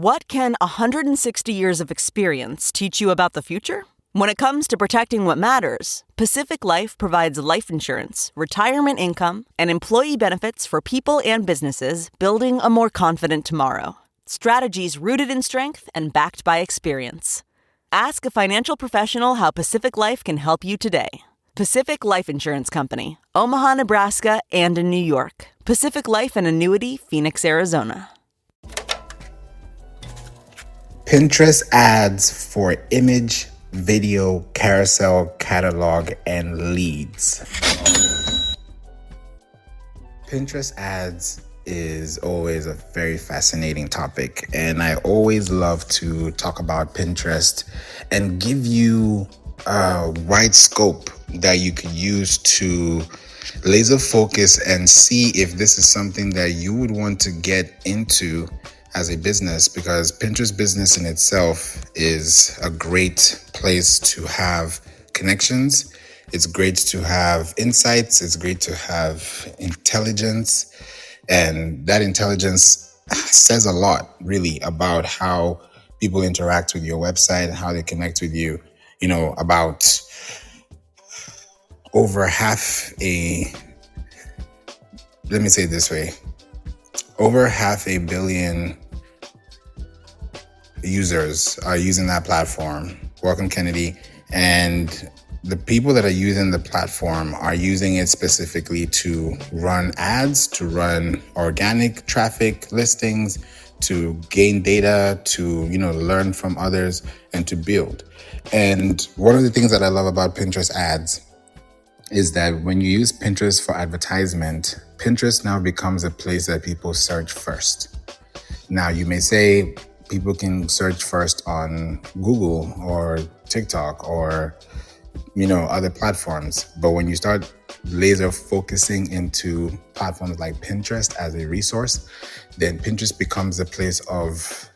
What can 160 years of experience teach you about the future? When it comes to protecting what matters, Pacific Life provides life insurance, retirement income, and employee benefits for people and businesses building a more confident tomorrow. Strategies rooted in strength and backed by experience. Ask a financial professional how Pacific Life can help you today. Pacific Life Insurance Company, Omaha, Nebraska, and in New York. Pacific Life and Annuity, Phoenix, Arizona. Pinterest ads for image, video, carousel, catalog, and leads. Pinterest ads is always a very fascinating topic, and I always love to talk about Pinterest and give you a wide scope that you could use to laser focus and see if this is something that you would want to get into as a business, because Pinterest business in itself is a great place to have connections. It's great to have insights. It's great to have intelligence. And that intelligence says a lot, really, about how people interact with your website and how they connect with you. You know, about over let me say it this way, over 500 million users are using that platform. Welcome, Kennedy. And the people that are using the platform are using it specifically to run ads, to run organic traffic listings, to gain data, to, learn from others, and to build. And one of the things that I love about Pinterest ads is that when you use Pinterest for advertisement, Pinterest now becomes a place that people search first. Now, you may say people can search first on Google or TikTok or, other platforms. But when you start laser focusing into platforms like Pinterest as a resource, then Pinterest becomes a place of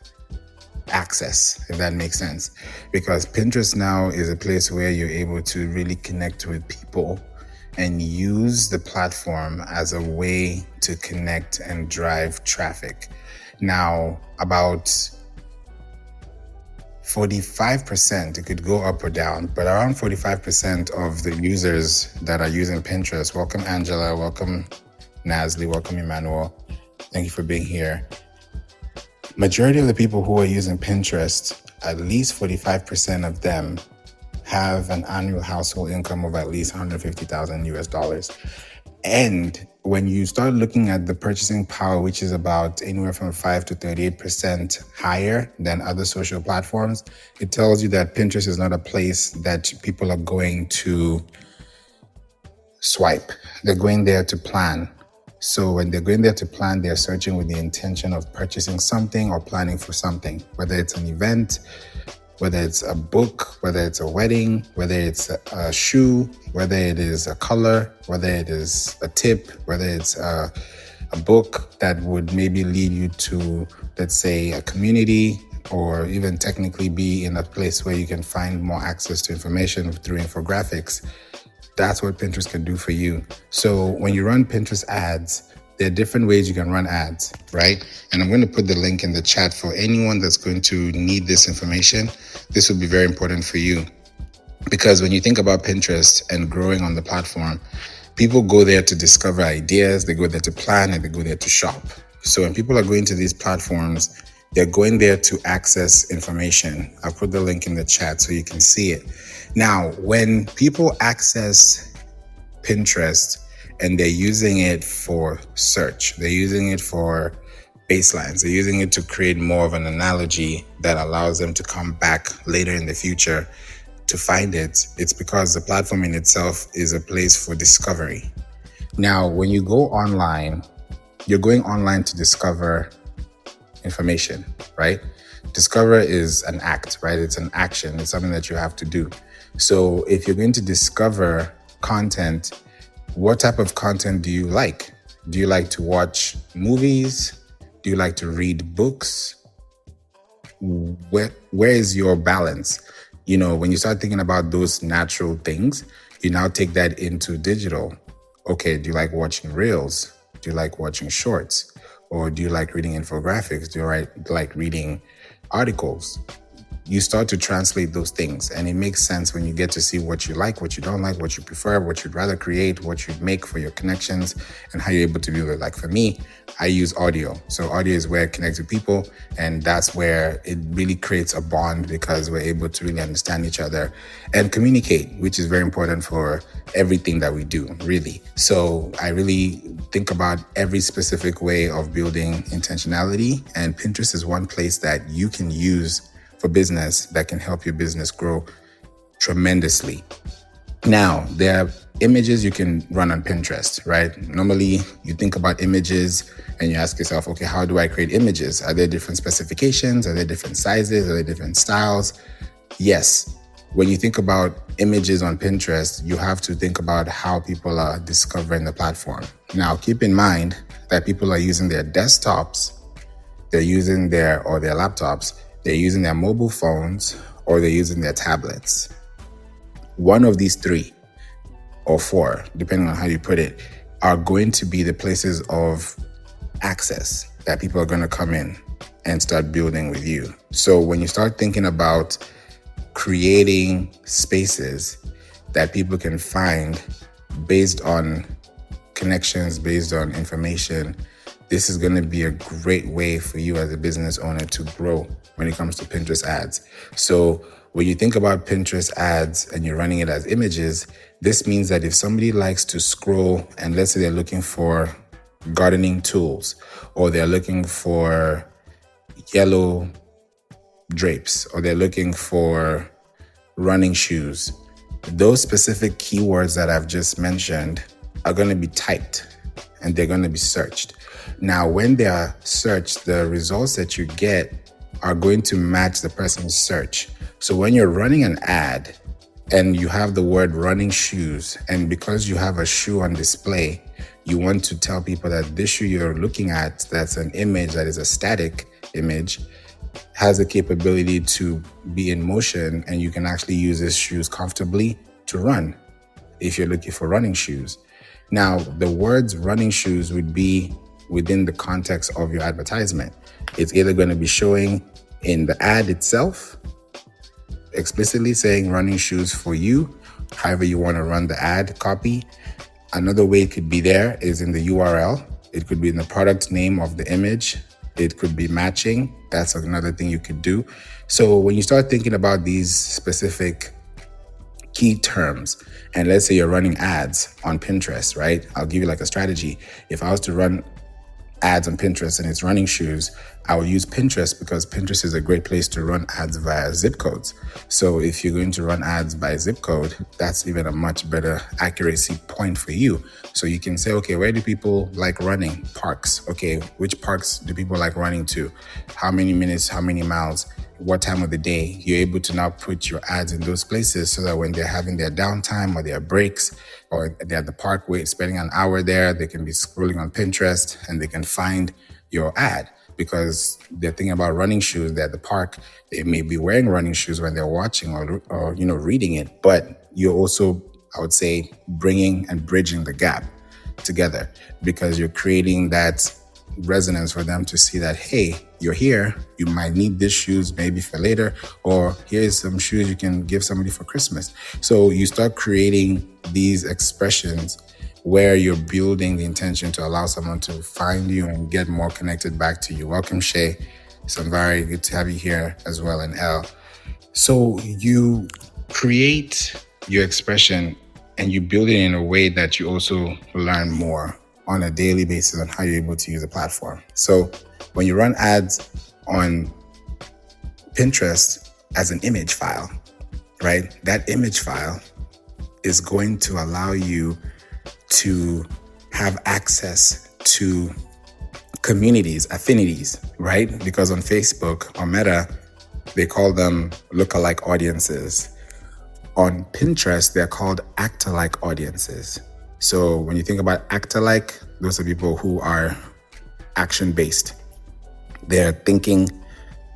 access, if that makes sense. Because Pinterest now is a place where you're able to really connect with people and use the platform as a way to connect and drive traffic. Now, about 45%, it could go up or down, but around 45% of the users that are using Pinterest, welcome Angela, welcome Nasli, welcome Emmanuel, thank you for being here. Majority of the people who are using Pinterest, at least 45% of them have an annual household income of at least $150,000 US. And when you start looking at the purchasing power, which is about anywhere from 5 to 38% higher than other social platforms, it tells you that Pinterest is not a place that people are going to swipe. They're going there to plan. So when they're going there to plan, they're searching with the intention of purchasing something or planning for something, whether it's an event, whether it's a book, whether it's a wedding, whether it's a shoe, whether it is a color, whether it is a tip, whether it's a book that would maybe lead you to, let's say, a community, or even technically be in a place where you can find more access to information through infographics. That's what Pinterest can do for you. So when you run Pinterest ads, there are different ways you can run ads, right? And I'm going to put the link in the chat for anyone that's going to need this information. This will be very important for you, because when you think about Pinterest and growing on the platform, people go there to discover ideas, they go there to plan, and they go there to shop. So when people are going to these platforms, they're going there to access information. I'll put the link in the chat so you can see it. Now, when people access Pinterest and they're using it for search, they're using it for baselines, they're using it to create more of an analogy that allows them to come back later in the future to find it, it's because the platform in itself is a place for discovery. Now, when you go online, you're going online to discover information, right? Discover is an act, right? It's an action. It's something that you have to do. So if you're going to discover content, what type of content do you like? Do you like to watch movies? Do you like to read books? Where is your balance? When you start thinking about those natural things, you now take that into digital. Okay, do you like watching reels? Do you like watching shorts? Or do you like reading infographics? Do you like reading articles? You start to translate those things, and it makes sense when you get to see what you like, what you don't like, what you prefer, what you'd rather create, what you'd make for your connections, and how you're able to build it. Like for me, I use audio. So audio is where I connect with people, and that's where it really creates a bond because we're able to really understand each other and communicate, which is very important for everything that we do, really. So I really think about every specific way of building intentionality, and Pinterest is one place that you can use for business that can help your business grow tremendously. Now, there are images you can run on Pinterest, right? Normally, you think about images and you ask yourself, okay, how do I create images? Are there different specifications? Are there different sizes? Are there different styles? Yes. When you think about images on Pinterest, you have to think about how people are discovering the platform. Now, keep in mind that people are using their desktops, they're using their laptops, they're using their mobile phones, or they're using their tablets. One of these three or four, depending on how you put it, are going to be the places of access that people are going to come in and start building with you. So when you start thinking about creating spaces that people can find based on connections, based on information, this is going to be a great way for you as a business owner to grow when it comes to Pinterest ads. So when you think about Pinterest ads and you're running it as images, this means that if somebody likes to scroll and let's say they're looking for gardening tools, or they're looking for yellow drapes, or they're looking for running shoes, those specific keywords that I've just mentioned are going to be typed and they're going to be searched. Now, when they are searched, the results that you get are going to match the person's search. So when you're running an ad and you have the word running shoes, and because you have a shoe on display, you want to tell people that this shoe you're looking at, that's an image that is a static image, has the capability to be in motion, and you can actually use these shoes comfortably to run if you're looking for running shoes. Now, the words running shoes would be within the context of your advertisement. It's either going to be showing in the ad itself, explicitly saying running shoes for you, however you want to run the ad copy. Another way it could be there is in the URL. It could be in the product name of the image. It could be matching. That's another thing you could do. So when you start thinking about these specific key terms, and let's say you're running ads on Pinterest, right? I'll give you like a strategy. If I was to run ads on Pinterest and it's running shoes, I will use Pinterest because Pinterest is a great place to run ads via zip codes. So if you're going to run ads by zip code, that's even a much better accuracy point for you. So you can say, okay, where do people like running? Parks. Okay, which parks do people like running to? How many minutes, how many miles? What time of the day? You're able to now put your ads in those places so that when they're having their downtime or their breaks, or they're at the park spending an hour there, they can be scrolling on Pinterest and they can find your ad because they're thinking about running shoes. They're at the park. They may be wearing running shoes when they're watching or reading it, but you're also, I would say, bringing and bridging the gap together because you're creating that resonance for them to see that, hey, you're here, you might need these shoes maybe for later, or here's some shoes you can give somebody for Christmas. So you start creating these expressions where you're building the intention to allow someone to find you and get more connected back to you. Welcome, Shay. Samvari, good to have you here as well, and Elle. So you create your expression and you build it in a way that you also learn more on a daily basis on how you're able to use a platform. So when you run ads on Pinterest as an image file, right? That image file is going to allow you to have access to communities, affinities, right? Because on Facebook or Meta, they call them lookalike audiences. On Pinterest, they're called act-alike audiences. So when you think about act-alike, those are people who are action-based. They're thinking,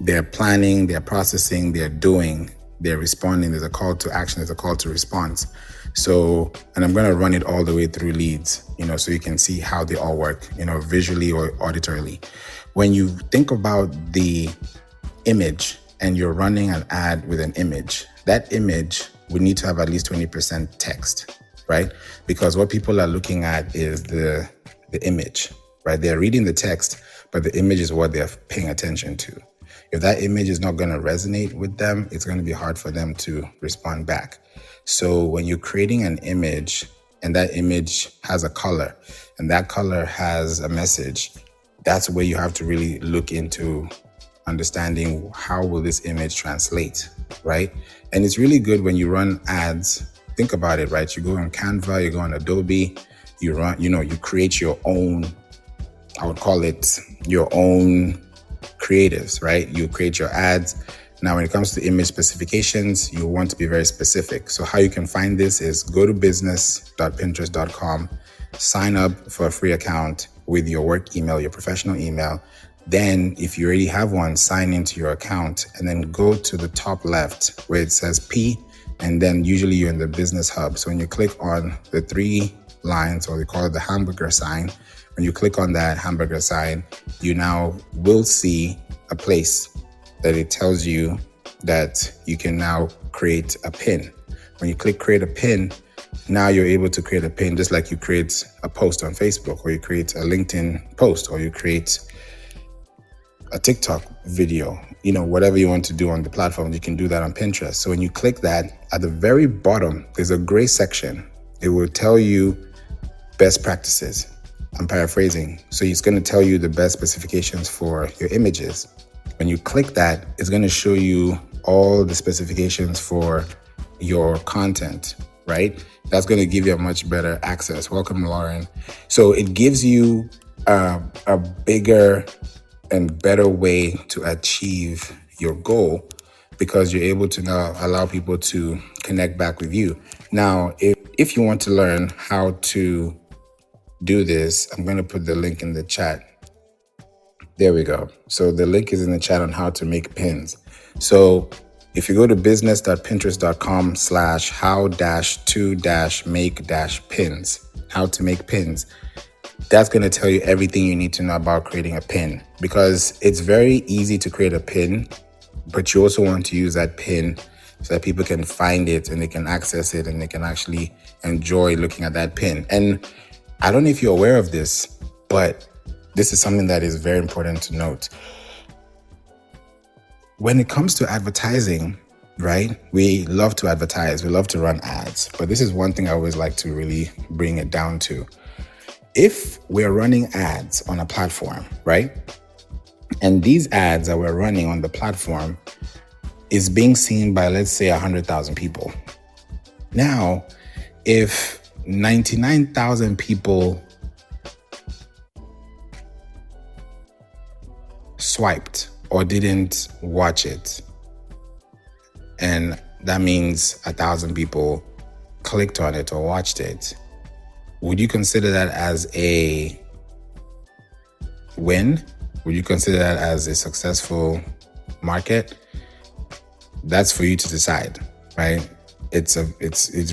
they're planning, they're processing, they're doing, they're responding. There's a call to action, there's a call to response. So, and I'm going to run it all the way through leads, so you can see how they all work, visually or auditorily. When you think about the image and you're running an ad with an image, that image would need to have at least 20% text, right? Because what people are looking at is the image, right? They're reading the text, but the image is what they're paying attention to. If that image is not going to resonate with them, it's going to be hard for them to respond back. So when you're creating an image and that image has a color and that color has a message, that's where you have to really look into understanding how will this image translate, right? And it's really good when you run ads. Think about it, right? You go on Canva, you go on Adobe, you run, you create your own, I would call it your own creatives, right? You create your ads. Now, when it comes to image specifications, you want to be very specific. So how you can find this is go to business.pinterest.com, sign up for a free account with your work email, your professional email. Then if you already have one, sign into your account and then go to the top left where it says P, and then usually you're in the business hub. So when you click on the 3 lines, or they call it the hamburger sign, when you click on that hamburger sign, you now will see a place that it tells you that you can now create a pin. When you click create a pin, now you're able to create a pin just like you create a post on Facebook, or you create a LinkedIn post, or you create a TikTok video, whatever you want to do on the platform, you can do that on Pinterest. So when you click that, at the very bottom, there's a gray section. It will tell you best practices. I'm paraphrasing. So it's going to tell you the best specifications for your images. When you click that, it's going to show you all the specifications for your content, right? That's going to give you a much better access. Welcome, Lauren. So it gives you a bigger and better way to achieve your goal, because you're able to now allow people to connect back with you. Now, if you want to learn how to do this, I'm going to put the link in the chat. There we go. So the link is in the chat on how to make pins. So if you go to business.pinterest.com/how-to-make-pins, how to make pins, that's going to tell you everything you need to know about creating a pin, because it's very easy to create a pin, but you also want to use that pin so that people can find it and they can access it and they can actually enjoy looking at that pin. And I don't know if you're aware of this, but this is something that is very important to note. When it comes to advertising, right? We love to advertise, we love to run ads, but this is one thing I always like to really bring it down to. If we're running ads on a platform, right? And these ads that we're running on the platform is being seen by, let's say, 100,000 people. Now, if 99,000 people swiped or didn't watch it, and that means 1,000 people clicked on it or watched it, would you consider that as a win? Would you consider that as a successful market? That's for you to decide, right? It's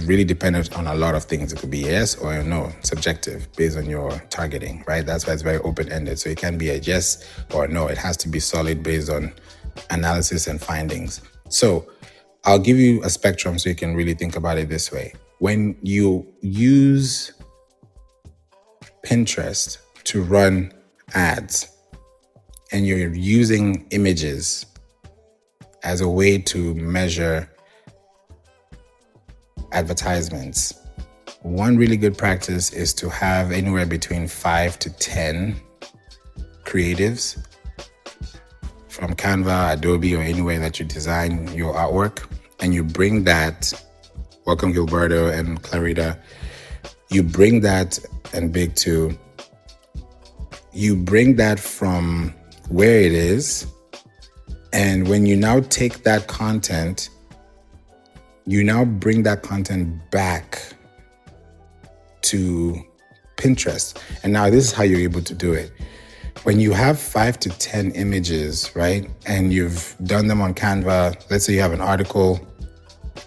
really dependent on a lot of things. It could be yes or no, subjective, based on your targeting, right? That's why it's very open-ended. So it can be a yes or no. It has to be solid based on analysis and findings. So I'll give you a spectrum so you can really think about it this way. When you use Pinterest to run ads and you're using images as a way to measure advertisements, one really good practice is to have anywhere between 5 to 10 creatives from Canva, Adobe, or anywhere that you design your artwork, and you bring that, welcome Gilberto and Clarita, you bring that, and Big Two, you bring that from where it is, and when you now take that content, you now bring that content back to Pinterest. And now this is how you're able to do it. When you have 5 to 10 images, right, and you've done them on Canva, let's say you have an article,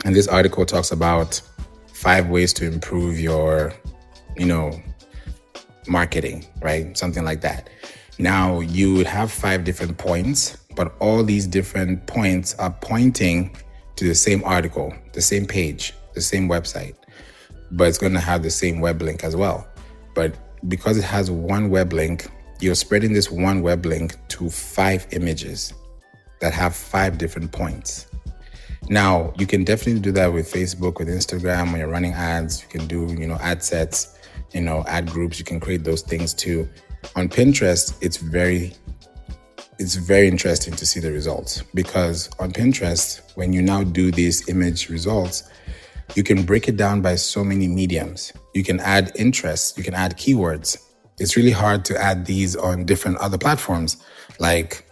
and this article talks about 5 ways to improve your, marketing, right? Something like that. Now you would have 5 different points, but all these different points are pointing to the same article, the same page, the same website, but it's going to have the same web link as well. But because it has one web link, you're spreading this one web link to 5 images that have 5 different points. Now, you can definitely do that with Facebook, with Instagram, when you're running ads. You can do, ad sets, ad groups. You can create those things too. On Pinterest, it's very interesting to see the results, because on Pinterest, when you now do these image results, you can break it down by so many mediums. You can add interests, you can add keywords. It's really hard to add these on different other platforms. Like,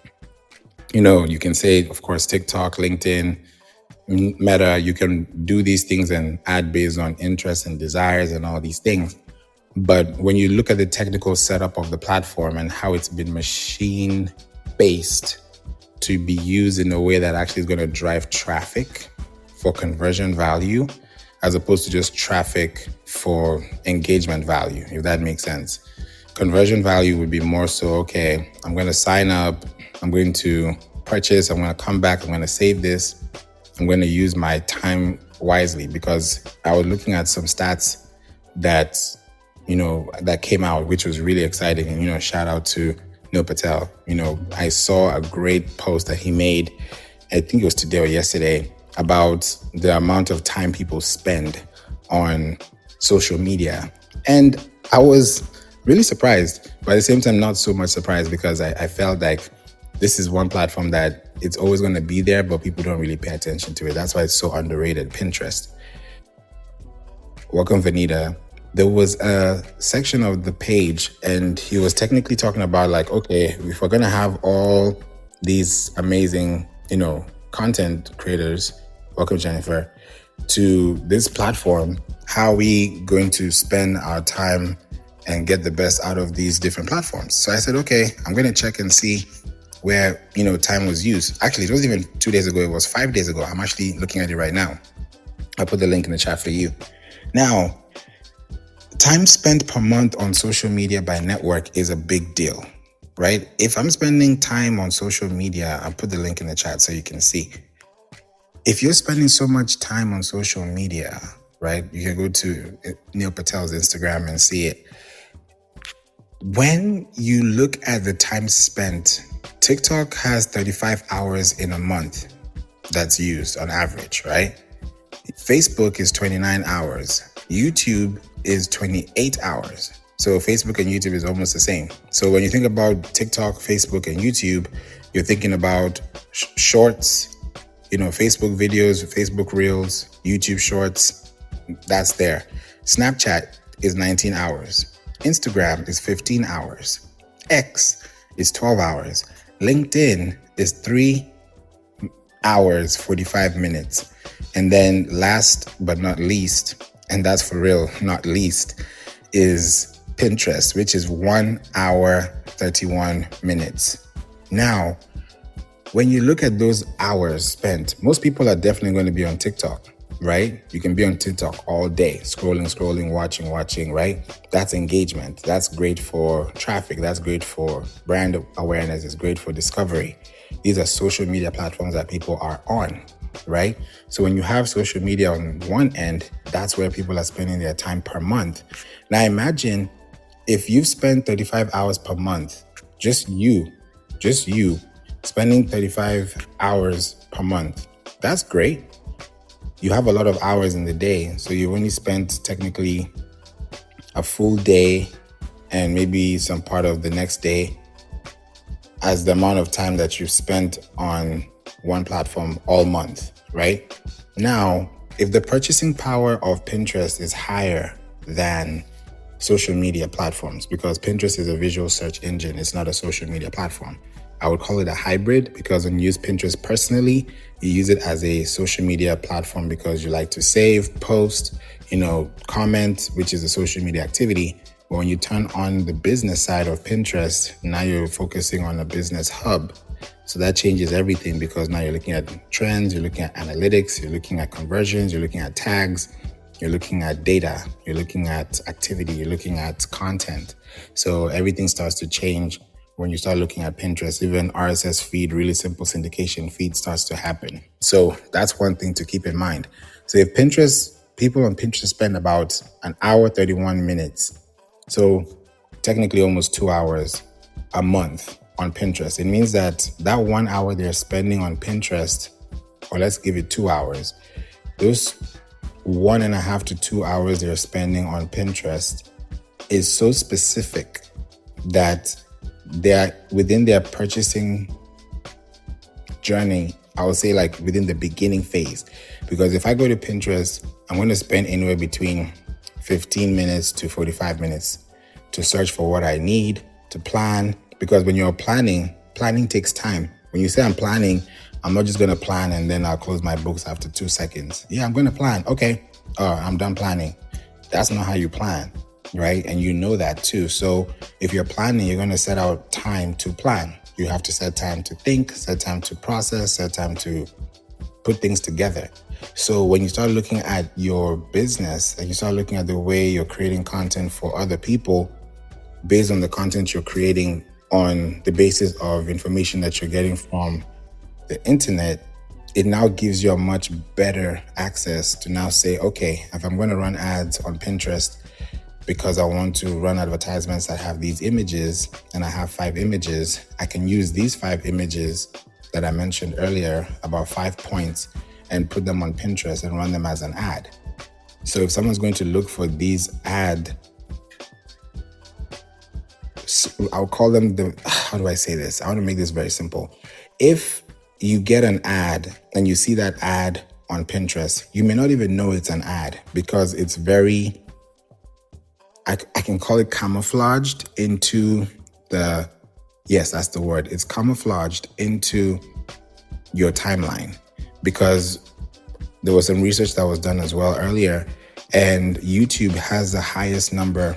you can say, of course, TikTok, LinkedIn, Meta, you can do these things and add based on interests and desires and all these things. But when you look at the technical setup of the platform and how it's been machine-based to be used in a way that actually is going to drive traffic for conversion value, as opposed to just traffic for engagement value, if that makes sense. Conversion value would be more so, okay, I'm going to sign up, I'm going to purchase, I'm going to come back, I'm going to save this, I'm going to use my time wisely. Because I was looking at some stats that came out, which was really exciting. And, shout out to Neil Patel. I saw a great post that he made, I think it was today or yesterday, about the amount of time people spend on social media. And I was really surprised, but at the same time, not so much surprised, because I felt like this is one platform that it's always going to be there, but people don't really pay attention to it. That's why it's so underrated, Pinterest. Welcome, Vanita. There was a section of the page, and he was technically talking about, like, okay, if we're going to have all these amazing, content creators, welcome, Jennifer, to this platform, how are we going to spend our time and get the best out of these different platforms? So I said, okay, I'm going to check and see where, time was used. Actually, it wasn't even 2 days ago. It was 5 days ago. I'm actually looking at it right now. I'll put the link in the chat for you. Now, time spent per month on social media by network is a big deal, right? If I'm spending time on social media, I'll put the link in the chat so you can see. If you're spending so much time on social media, right, you can go to Neil Patel's Instagram and see it. When you look at the time spent, TikTok has 35 hours in a month that's used on average, right? Facebook is 29 hours. YouTube is 28 hours. So Facebook and YouTube is almost the same. So when you think about TikTok, Facebook, and YouTube, you're thinking about shorts, Facebook videos, Facebook Reels, YouTube Shorts, that's there. Snapchat is 19 hours. Instagram is 15 hours. X is 12 hours. LinkedIn is 3 hours, 45 minutes. And then last but not least, and that's for real, not least, is Pinterest, which is 1 hour, 31 minutes. Now, when you look at those hours spent, most people are definitely going to be on TikTok, right? You can be on TikTok all day, scrolling, watching, right? That's engagement. That's great for traffic. That's great for brand awareness. It's great for discovery. These are social media platforms that people are on, right? So when you have social media on one end, that's where people are spending their time per month. Now imagine if you've spent 35 hours per month, just you, spending 35 hours per month. That's great. You have a lot of hours in the day, so you've only spent technically a full day and maybe some part of the next day as the amount of time that you've spent on one platform all month, right? Now, if the purchasing power of Pinterest is higher than social media platforms, because Pinterest is a visual search engine, it's not a social media platform. I would call it a hybrid, because when you use Pinterest personally, you use it as a social media platform because you like to save, post, comment, which is a social media activity. But when you turn on the business side of Pinterest, now you're focusing on a business hub. So that changes everything, because now you're looking at trends, you're looking at analytics, you're looking at conversions, you're looking at tags. you're looking at data, you're looking at activity, you're looking at content. So everything starts to change when you start looking at Pinterest. Even RSS feed, really simple syndication feed starts to happen. So that's one thing to keep in mind. So if people on Pinterest spend about an hour, 31 minutes, so technically almost 2 hours a month on Pinterest, it means that 1 hour they're spending on Pinterest, or let's give it 2 hours, those 1.5 to 2 hours they're spending on Pinterest is so specific that they're within their purchasing journey. I would say like within the beginning phase, because if I go to Pinterest, I'm going to spend anywhere between 15 minutes to 45 minutes to search for what I need, to plan, because when you're planning takes time. When you say I'm planning, I'm not just going to plan and then I'll close my books after 2 seconds. Yeah, I'm going to plan. Okay. I'm done planning. That's not how you plan, right? And you know that too. So if you're planning, you're going to set out time to plan. You have to set time to think, set time to process, set time to put things together. So when you start looking at your business and you start looking at the way you're creating content for other people based on the content you're creating on the basis of information that you're getting from the internet, it now gives you a much better access to now say, okay, if I'm going to run ads on Pinterest because I want to run advertisements that have these images and I have 5 images, I can use these 5 images that I mentioned earlier, about 5 points, and put them on Pinterest and run them as an ad. So if someone's going to look for these I'll call them how do I say this? I want to make this very simple. If you get an ad and you see that ad on Pinterest, you may not even know it's an ad because it's very, I can call it camouflaged into yes, that's the word. It's camouflaged into your timeline, because there was some research that was done as well earlier, and YouTube has the highest number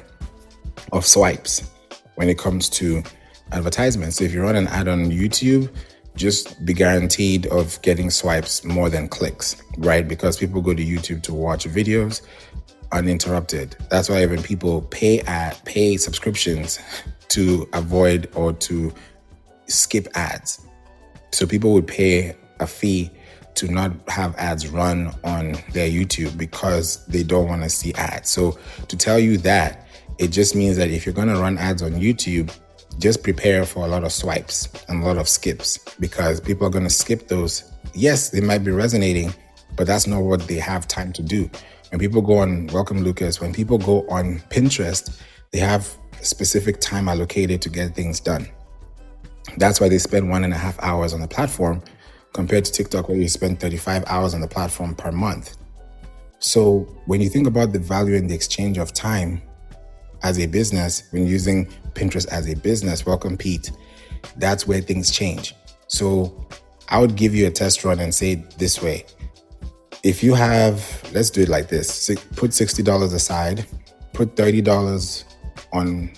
of swipes when it comes to advertisements. So if you run an ad on YouTube, just be guaranteed of getting swipes more than clicks, right? Because people go to YouTube to watch videos uninterrupted. That's why even people pay subscriptions to avoid or to skip ads. So people would pay a fee to not have ads run on their YouTube because they don't want to see ads. So to tell you that, it just means that if you're going to run ads on YouTube, just prepare for a lot of swipes and a lot of skips, because people are going to skip those. Yes, they might be resonating, but that's not what they have time to do. When people go on, welcome Lucas, when people go on Pinterest, they have a specific time allocated to get things done. That's why they spend 1.5 hours on the platform compared to TikTok, where you spend 35 hours on the platform per month. So when you think about the value in the exchange of time as a business, when using Pinterest as a business, welcome Pete, that's where things change. So I would give you a test run and say it this way. If you have, let's do it like this, put $60 aside, put $30 on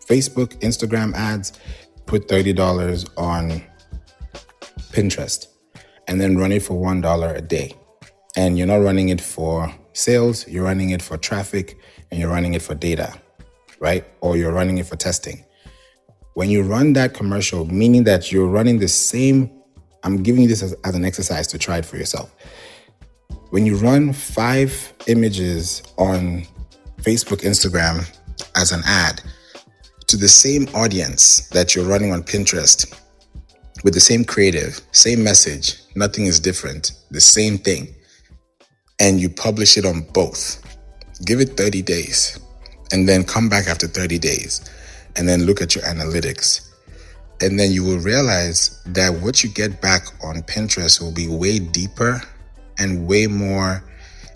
Facebook, Instagram ads, put $30 on Pinterest, and then run it for $1 a day. And you're not running it for sales, you're running it for traffic, and you're running it for data, right? Or you're running it for testing. When you run that commercial, meaning that you're running the same, I'm giving you this as an exercise to try it for yourself. When you run 5 images on Facebook, Instagram as an ad to the same audience that you're running on Pinterest with the same creative, same message, nothing is different, the same thing, and you publish it on both, give it 30 days and then come back after 30 days and then look at your analytics. And then you will realize that what you get back on Pinterest will be way deeper and way more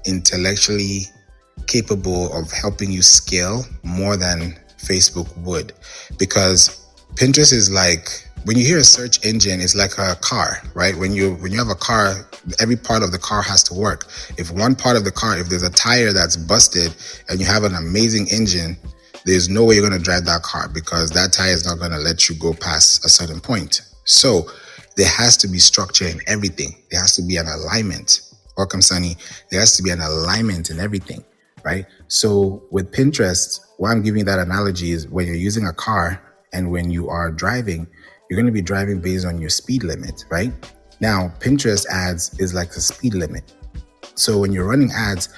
intellectually capable of helping you scale more than Facebook would. Because Pinterest is like, when you hear a search engine, it's like a car, right? When you have a car, every part of the car has to work. If one part of the car, if there's a tire that's busted and you have an amazing engine, there's no way you're going to drive that car, because that tire is not going to let you go past a certain point. So there has to be structure in everything. There has to be an alignment. Welcome, Sunny. There has to be an alignment in everything. right? So with Pinterest, why I'm giving you that analogy is when you're using a car and when you are driving, you're going to be driving based on your speed limit, right? Now, Pinterest ads is like the speed limit. So when you're running ads,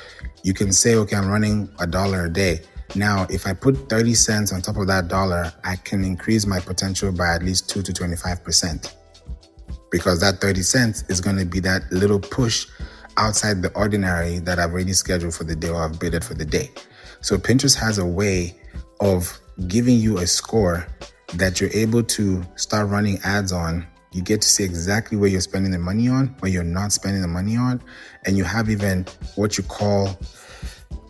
you can say, okay, I'm running $1 a day. Now, if I put 30 cents on top of that dollar, I can increase my potential by at least 2 to 25%, because that 30 cents is going to be that little push outside the ordinary that I've already scheduled for the day or I've bidded for the day. So Pinterest has a way of giving you a score that you're able to start running ads on. You get to see exactly where you're spending the money on, where you're not spending the money on. And you have even what you call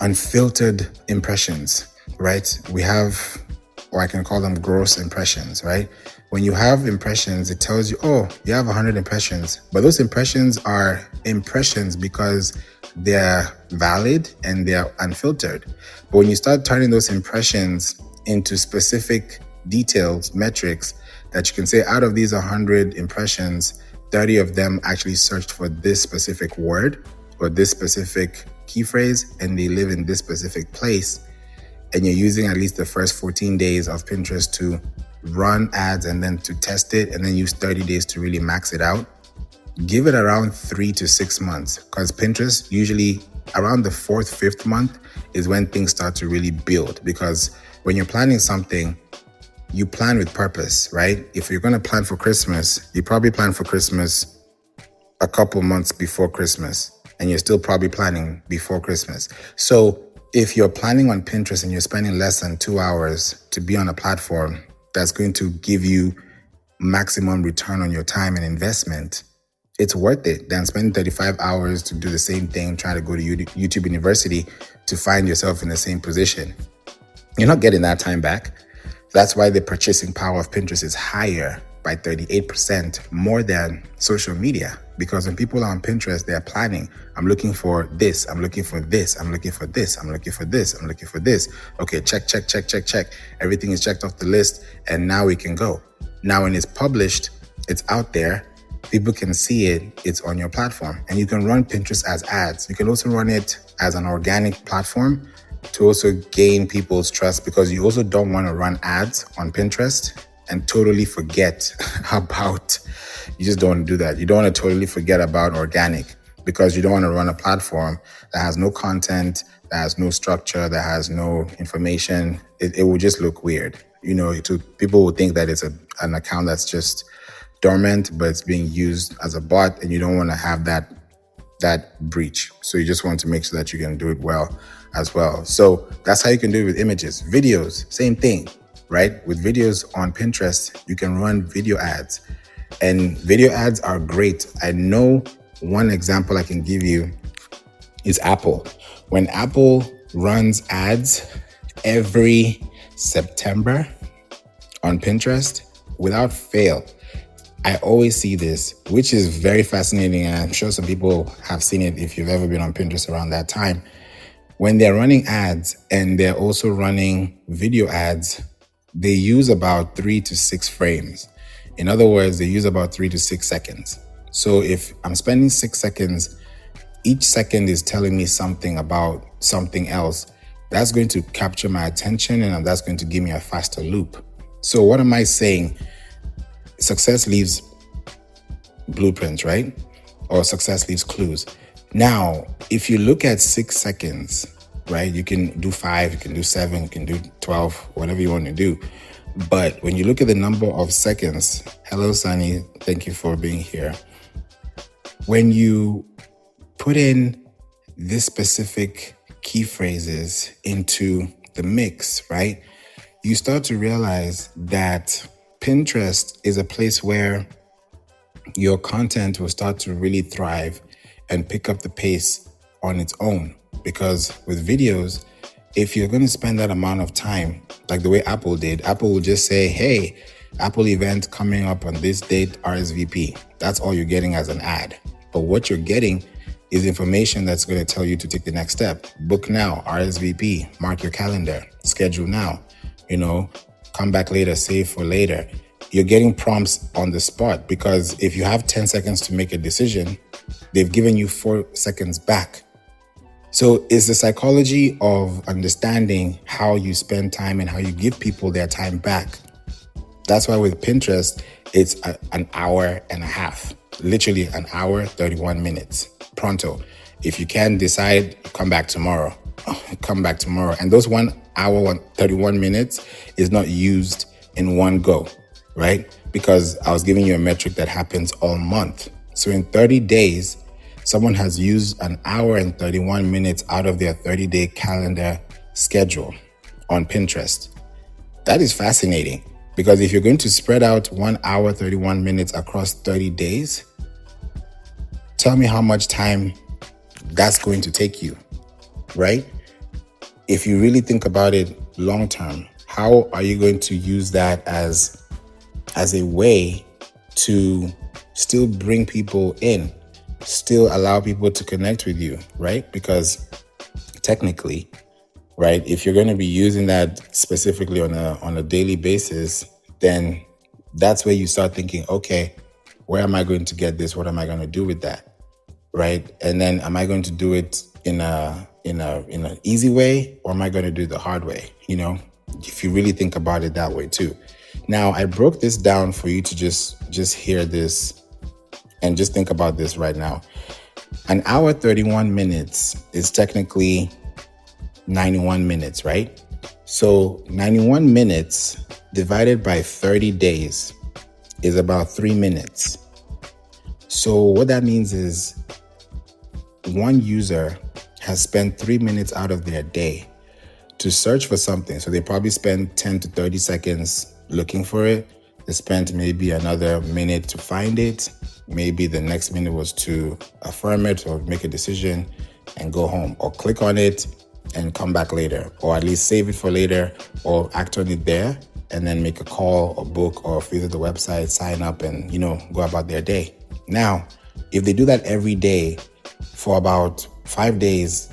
unfiltered impressions, right? We have, or I can call them gross impressions, right? When you have impressions, it tells you, oh, you have 100 impressions. But those impressions are impressions because they're valid and they're unfiltered. But when you start turning those impressions into specific details, metrics, that you can say out of these 100 impressions, 30 of them actually searched for this specific word or this specific key phrase, and they live in this specific place. And you're using at least the first 14 days of Pinterest to run ads and then to test it, and then use 30 days to really max it out. Give it around 3 to 6 months, because Pinterest usually around the 4th, 5th month is when things start to really build. Because when you're planning something, you plan with purpose, right? If you're going to plan for Christmas, you probably plan for Christmas a couple months before Christmas, and you're still probably planning before Christmas. So if you're planning on Pinterest and you're spending less than 2 hours to be on a platform that's going to give you maximum return on your time and investment, it's worth it than spending 35 hours to do the same thing, trying to go to YouTube University to find yourself in the same position. You're not getting that time back. That's why the purchasing power of Pinterest is higher by 38% more than social media. Because when people are on Pinterest, they're planning. I'm looking for this. I'm looking for this. I'm looking for this. I'm looking for this. I'm looking for this. Okay, check, check, check, check, check. Everything is checked off the list, and now we can go. Now, when it's published, it's out there. People can see it. It's on your platform. And you can run Pinterest as ads. You can also run it as an organic platform to also gain people's trust, because you also don't want to run ads on Pinterest and totally forget about, you just don't want to do that. You don't want to totally forget about organic, because you don't want to run a platform that has no content, that has no structure, that has no information. It will just look weird. People will think that it's an account that's just dormant, but it's being used as a bot, and you don't want to have that breach. So you just want to make sure that you can do it well as well. So that's how you can do it with images. Videos, same thing, right? With videos on Pinterest, you can run video ads, and video ads are great. I know one example I can give you is Apple. When Apple runs ads every September on Pinterest, without fail, I always see this, which is very fascinating. And I'm sure some people have seen it if you've ever been on Pinterest around that time. When they're running ads and they're also running video ads, they use about 3 to 6 frames. In other words, they use about 3 to 6 seconds. So if I'm spending 6 seconds, each second is telling me something about something else. That's going to capture my attention, and that's going to give me a faster loop. So what am I saying? Success leaves blueprints, right? Or success leaves clues. Now, if you look at 6 seconds, right, you can do 5, you can do 7, you can do 12, whatever you want to do. But when you look at the number of seconds, hello, Sunny, thank you for being here. When you put in this specific key phrases into the mix, right, you start to realize that Pinterest is a place where your content will start to really thrive and pick up the pace on its own. Because with videos, if you're going to spend that amount of time, like the way Apple did, Apple will just say, hey, Apple event coming up on this date, RSVP. That's all you're getting as an ad. But what you're getting is information that's going to tell you to take the next step. Book now, RSVP, mark your calendar, schedule now, come back later, save for later. You're getting prompts on the spot, because if you have 10 seconds to make a decision, they've given you 4 seconds back. So it's the psychology of understanding how you spend time and how you give people their time back. That's why with Pinterest, it's an hour and a half, literally an hour, 31 minutes, pronto. If you can't decide, come back tomorrow. Come back tomorrow. And those 1 hour, 31 minutes is not used in one go, right? Because I was giving you a metric that happens all month. So in 30 days, someone has used an hour and 31 minutes out of their 30-day calendar schedule on Pinterest. That is fascinating, because if you're going to spread out 1 hour, 31 minutes across 30 days, tell me how much time that's going to take you, right? If you really think about it long term, how are you going to use that as a way to still bring people in, still allow people to connect with you, right? Because technically, right, if you're going to be using that specifically on a daily basis, then that's where you start thinking, okay, where am I going to get this? What am I going to do with that? Right? And then am I going to do it in an easy way, or am I going to do it the hard way? You know, if you really think about it that way too. Now, I broke this down for you to just hear this and just think about this right now. An hour, 31 minutes is technically 91 minutes, right? So 91 minutes divided by 30 days is about 3 minutes. So what that means is one user has spent 3 minutes out of their day to search for something. So they probably spend 10 to 30 seconds looking for it. They spent maybe another minute to find it. Maybe the next minute was to affirm it or make a decision and go home, or click on it and come back later, or at least save it for later, or act on it there and then make a call or book or visit the website, sign up, and, you know, go about their day. Now, if they do that every day for about 5 days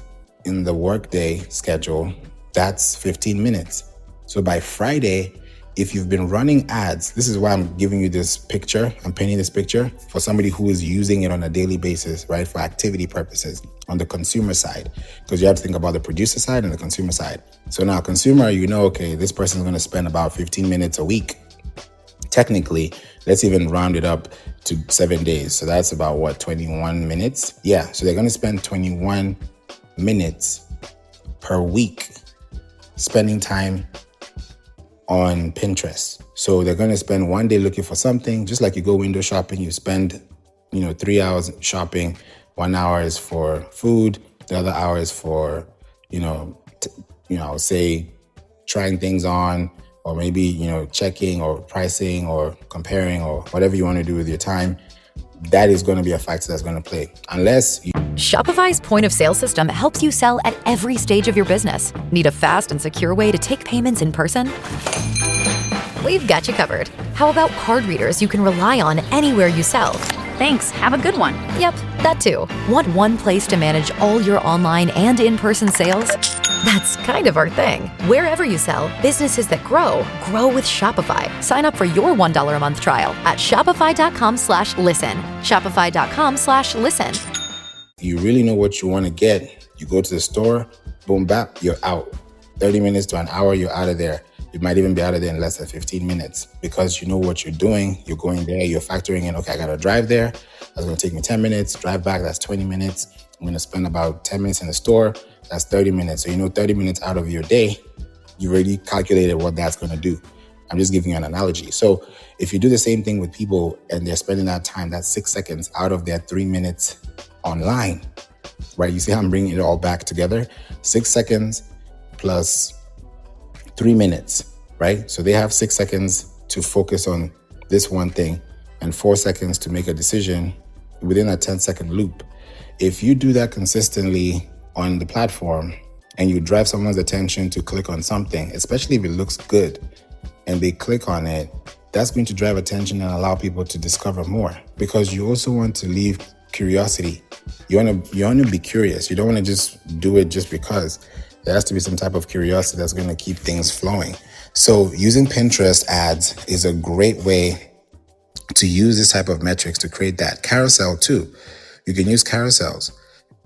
in the workday schedule, that's 15 minutes. So by Friday, if you've been running ads, this is why I'm giving you this picture. I'm painting this picture for somebody who is using it on a daily basis, right? For activity purposes on the consumer side, because you have to think about the producer side and the consumer side. So now consumer, you know, okay, this person is going to spend about 15 minutes a week. Technically, let's even round it up to 7 days. So that's about what, 21 minutes? Yeah. So they're going to spend 21 minutes per week spending time on Pinterest. So they're going to spend one day looking for something, just like you go window shopping, you spend, 3 hours shopping. 1 hour is for food. The other hour is for, say trying things on, or maybe, checking or pricing or comparing or whatever you want to do with your time. That is going to be a factor that's going to play. Unless you... Shopify's point of sale system helps you sell at every stage of your business. Need a fast and secure way to take payments in person? We've got you covered. How about card readers you can rely on anywhere you sell? Thanks. Have a good one. Yep, that too. Want one place to manage all your online and in-person sales? That's kind of our thing. Wherever you sell, businesses that grow with Shopify. Sign up for your $1 a month trial at shopify.com/listen. Shopify.com/listen. You really know what you want to get. You go to the store, boom, bap, you're out. 30 minutes to an hour, you're out of there. You might even be out of there in less than 15 minutes because you know what you're doing. You're going there, you're factoring in, okay, I got to drive there. That's going to take me 10 minutes. Drive back, that's 20 minutes. I'm going to spend about 10 minutes in the store. That's 30 minutes. So 30 minutes out of your day, you already calculated what that's going to do. I'm just giving you an analogy. So if you do the same thing with people and they're spending that time, that's 6 seconds out of their 3 minutes online, right? You see how I'm bringing it all back together? 6 seconds plus 3 minutes, right? So they have 6 seconds to focus on this one thing and 4 seconds to make a decision within a 10-second loop. If you do that consistently on the platform and you drive someone's attention to click on something, especially if it looks good and they click on it, that's going to drive attention and allow people to discover more, because you also want to leave curiosity. You want to be curious. You don't want to just do it just because. There has to be some type of curiosity that's going to keep things flowing. So using Pinterest ads is a great way to use this type of metrics to create that. Carousel too. You can use carousels.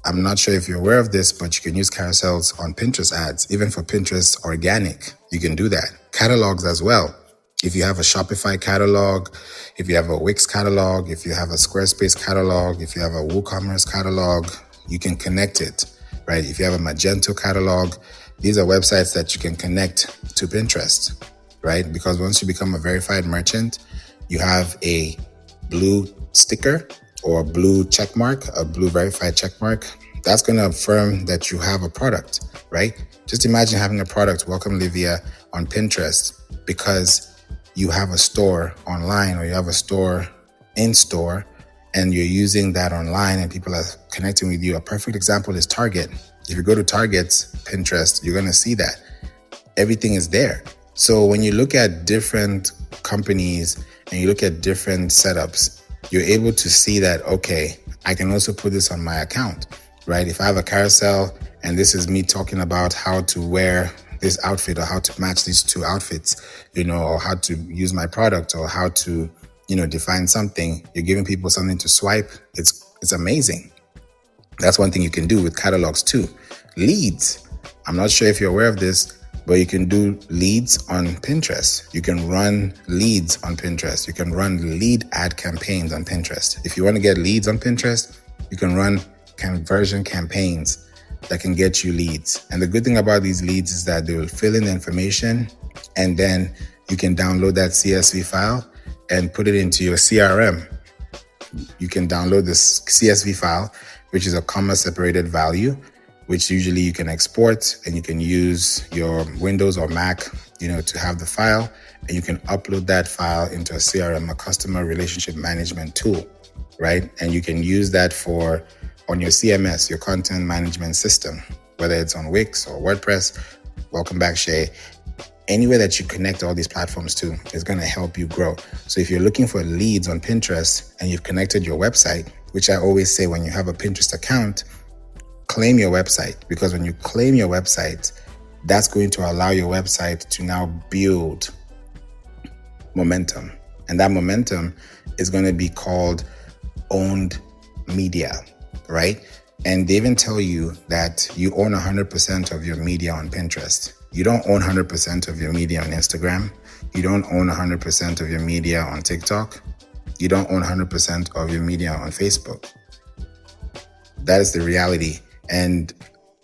I'm not sure if you're aware of this, but you can use carousels on Pinterest ads. Even for Pinterest organic, you can do that. Catalogs as well. If you have a Shopify catalog, if you have a Wix catalog, if you have a Squarespace catalog, if you have a WooCommerce catalog, you can connect it, right? If you have a Magento catalog, these are websites that you can connect to Pinterest, right? Because once you become a verified merchant, you have a blue sticker or a blue check mark, a blue verified check mark. That's going to affirm that you have a product, right? Just imagine having a product, Welcome Livia, on Pinterest because you have a store online or you have a store in store and you're using that online and people are connecting with you. A perfect example is Target. If you go to Target's Pinterest, you're going to see that everything is there. So when you look at different companies and you look at different setups, you're able to see that, okay, I can also put this on my account, right? If I have a carousel and this is me talking about how to wear this outfit or how to match these two outfits, or how to use my product or how to, define something, you're giving people something to swipe. It's amazing. That's one thing you can do with catalogs too. Leads. I'm not sure if you're aware of this, but you can do leads on Pinterest. You can run leads on Pinterest. You can run lead ad campaigns on Pinterest. If you want to get leads on Pinterest, you can run conversion campaigns that can get you leads. And the good thing about these leads is that they will fill in the information and then you can download that CSV file and put it into your CRM. You can download this CSV file, which is a comma separated value, which usually you can export and you can use your Windows or Mac, to have the file, and you can upload that file into a CRM, a customer relationship management tool, right? And you can use that on your CMS, your content management system, whether it's on Wix or WordPress. Welcome back, Shay. Anywhere that you connect all these platforms to is going to help you grow. So if you're looking for leads on Pinterest and you've connected your website, which I always say when you have a Pinterest account, claim your website, because when you claim your website, that's going to allow your website to now build momentum. And that momentum is going to be called owned media, right? And they even tell you that you own 100% of your media on Pinterest. You don't own 100% of your media on Instagram. You don't own 100% of your media on TikTok. You don't own 100% of your media on Facebook. That is the reality. And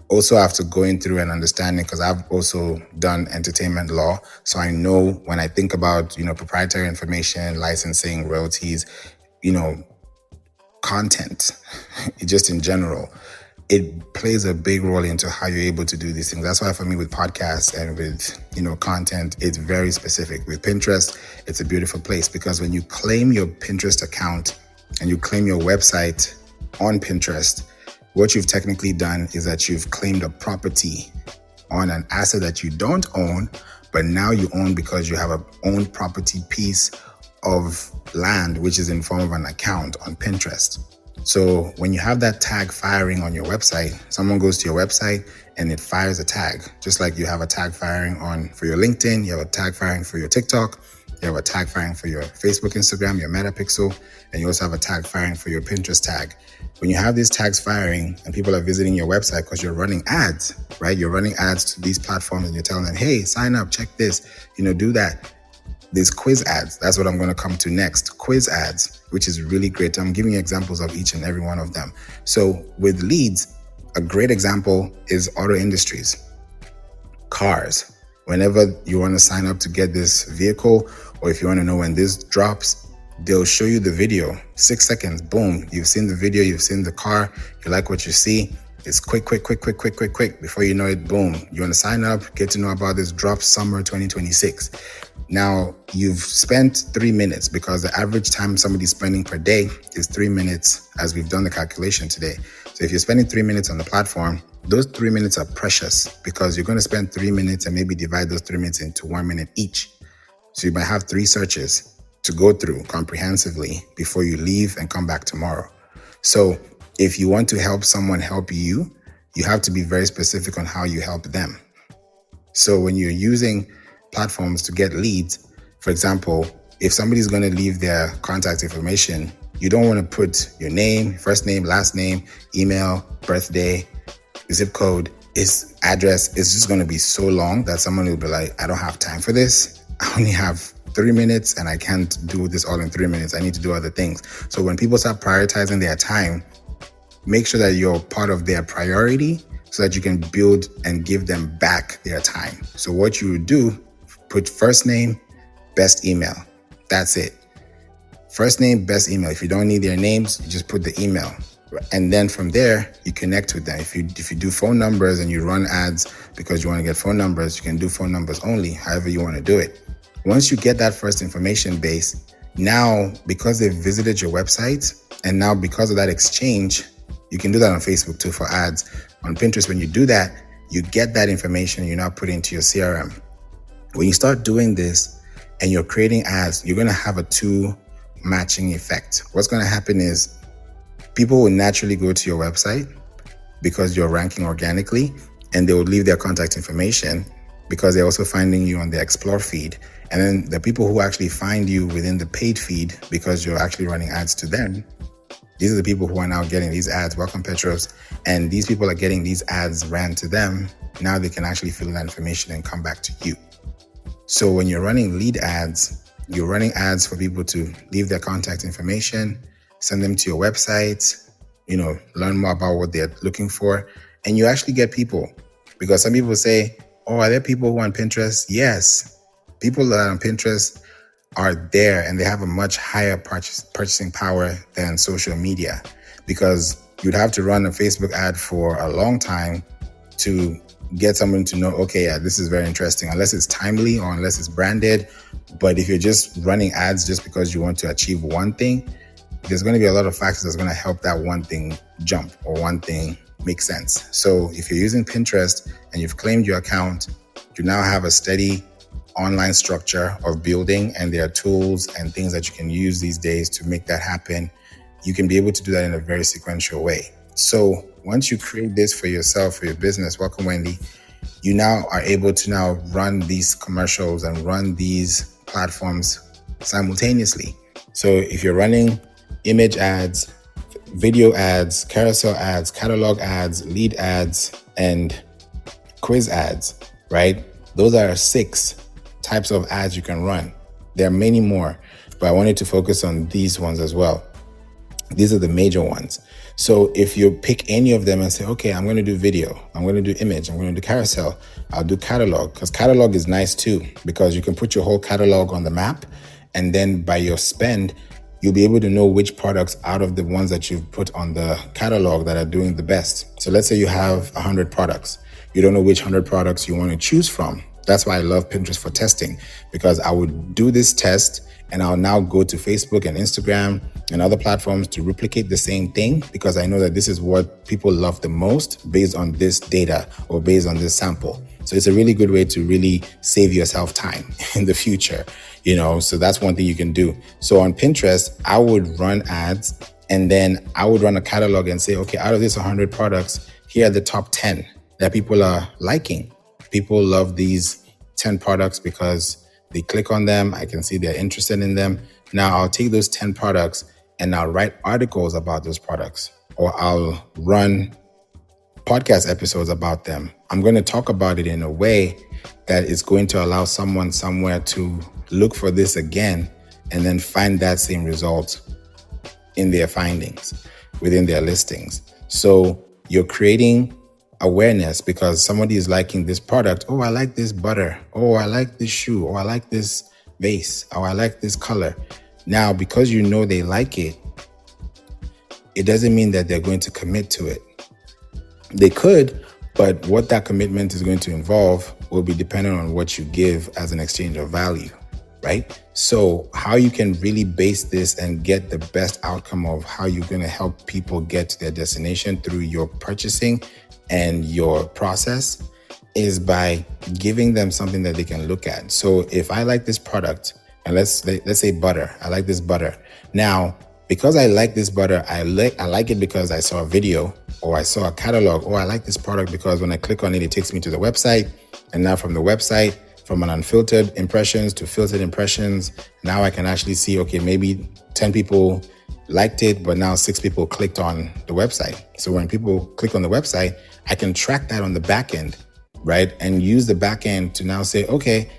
also after going through and understanding, because I've also done entertainment law, so I know when I think about, proprietary information, licensing, royalties, content, just in general, it plays a big role into how you're able to do these things. That's why for me with podcasts and with, content, it's very specific. With Pinterest, it's a beautiful place because when you claim your Pinterest account and you claim your website on Pinterest, what you've technically done is that you've claimed a property on an asset that you don't own, but now you own because you have an owned property piece of land, which is in form of an account on Pinterest. So when you have that tag firing on your website, someone goes to your website and it fires a tag, just like you have a tag firing for your LinkedIn, you have a tag firing for your TikTok, you have a tag firing for your Facebook, Instagram, your Meta Pixel, and you also have a tag firing for your Pinterest tag. When you have these tags firing and people are visiting your website because you're running ads, right? You're running ads to these platforms and you're telling them, hey, sign up, check this, do that. There's quiz ads. That's what I'm going to come to next. Quiz ads, which is really great. I'm giving you examples of each and every one of them. So with leads, a great example is auto industries, cars. Whenever you want to sign up to get this vehicle, or if you want to know when this drops, they'll show you the video, 6 seconds, boom. You've seen the video, you've seen the car, you like what you see. It's quick. Before you know it, boom. You want to sign up, get to know about this drop summer 2026. Now, you've spent 3 minutes because the average time somebody's spending per day is 3 minutes, as we've done the calculation today. So if you're spending 3 minutes on the platform, those 3 minutes are precious because you're going to spend 3 minutes and maybe divide those 3 minutes into 1 minute each. So you might have 3 searches to go through comprehensively before you leave and come back tomorrow. So if you want to help someone help you, you have to be very specific on how you help them. So when you're using platforms to get leads, for example, if somebody's going to leave their contact information, You don't want to put your name, first name, last name, email, birthday, zip code, is address. It's just going to be so long that someone will be like, I don't have time for this. I only have 3 minutes and I can't do this all in 3 minutes. I need to do other things. So when people start prioritizing their time, make sure that you're part of their priority so that you can build and give them back their time. So what you would do, put first name, best email. That's it. First name, best email. If you don't need their names, you just put the email. And then from there, you connect with them. If you do phone numbers and you run ads because you want to get phone numbers, you can do phone numbers only, however you want to do it. Once you get that first information base, now because they've visited your website, and now because of that exchange, you can do that on Facebook too for ads. On Pinterest, when you do that, you get that information, you now put it into your CRM. When you start doing this and you're creating ads, you're going to have a two matching effect. What's going to happen is people will naturally go to your website because you're ranking organically, and they will leave their contact information because they're also finding you on the Explore feed. And then the people who actually find you within the paid feed because you're actually running ads to them, these are the people who are now getting these ads. Welcome, Petros. And these people are getting these ads ran to them. Now they can actually fill that information and come back to you. So when you're running lead ads, you're running ads for people to leave their contact information, send them to your website, learn more about what they're looking for. And you actually get people, because some people say, oh, are there people who are on Pinterest? Yes. People that are on Pinterest are there and they have a much higher purchasing power than social media, because you'd have to run a Facebook ad for a long time to get someone to know, okay, yeah, this is very interesting, unless it's timely or unless it's branded. But if you're just running ads just because you want to achieve one thing, there's going to be a lot of factors that's going to help that one thing jump or one thing make sense. So if you're using Pinterest and you've claimed your account, you now have a steady online structure of building, and there are tools and things that you can use these days to make that happen. You can be able to do that in a very sequential way. So once you create this for yourself, for your business, welcome, Wendy, you now are able to now run these commercials and run these platforms simultaneously. So if you're running image ads, video ads, carousel ads, catalog ads, lead ads, and quiz ads, right? Those are 6 types of ads you can run. There are many more, but I wanted to focus on these ones as well. These are the major ones. So if you pick any of them and say, okay, I'm going to do video, I'm going to do image, I'm going to do carousel, I'll do catalog, because catalog is nice too, because you can put your whole catalog on the map, and then by your spend, you'll be able to know which products out of the ones that you've put on the catalog that are doing the best. So let's say you have 100 products. You don't know which 100 products you want to choose from. That's why I love Pinterest for testing, because I would do this test and I'll now go to Facebook and Instagram and other platforms to replicate the same thing, because I know that this is what people love the most based on this data or based on this sample. So it's a really good way to really save yourself time in the future, so that's one thing you can do. So on Pinterest, I would run ads, and then I would run a catalog and say, okay, out of this 100 products, here are the top 10 that people are liking. People love these 10 products because they click on them. I can see they're interested in them. Now I'll take those 10 products and I'll write articles about those products, or I'll run podcast episodes about them. I'm going to talk about it in a way that is going to allow someone somewhere to look for this again and then find that same result in their findings, within their listings. So you're creating awareness because somebody is liking this product. Oh, I like this butter. Oh, I like this shoe. Oh, I like this vase. Oh, I like this color. Now, because you know they like it, it doesn't mean that they're going to commit to it. They could, but what that commitment is going to involve will be dependent on what you give as an exchange of value, right? So how you can really base this and get the best outcome of how you're going to help people get to their destination through your purchasing and your process is by giving them something that they can look at. So if I like this product, and let's say butter, I like this butter. Now, because I like this butter, I like it because I saw a video or I saw a catalog, or I like this product because when I click on it, it takes me to the website. And now from the website, from an unfiltered impressions to filtered impressions, now I can actually see, okay, maybe 10 people liked it, but now 6 people clicked on the website. So when people click on the website, I can track that on the back end, right? And use the back end to now say, okay,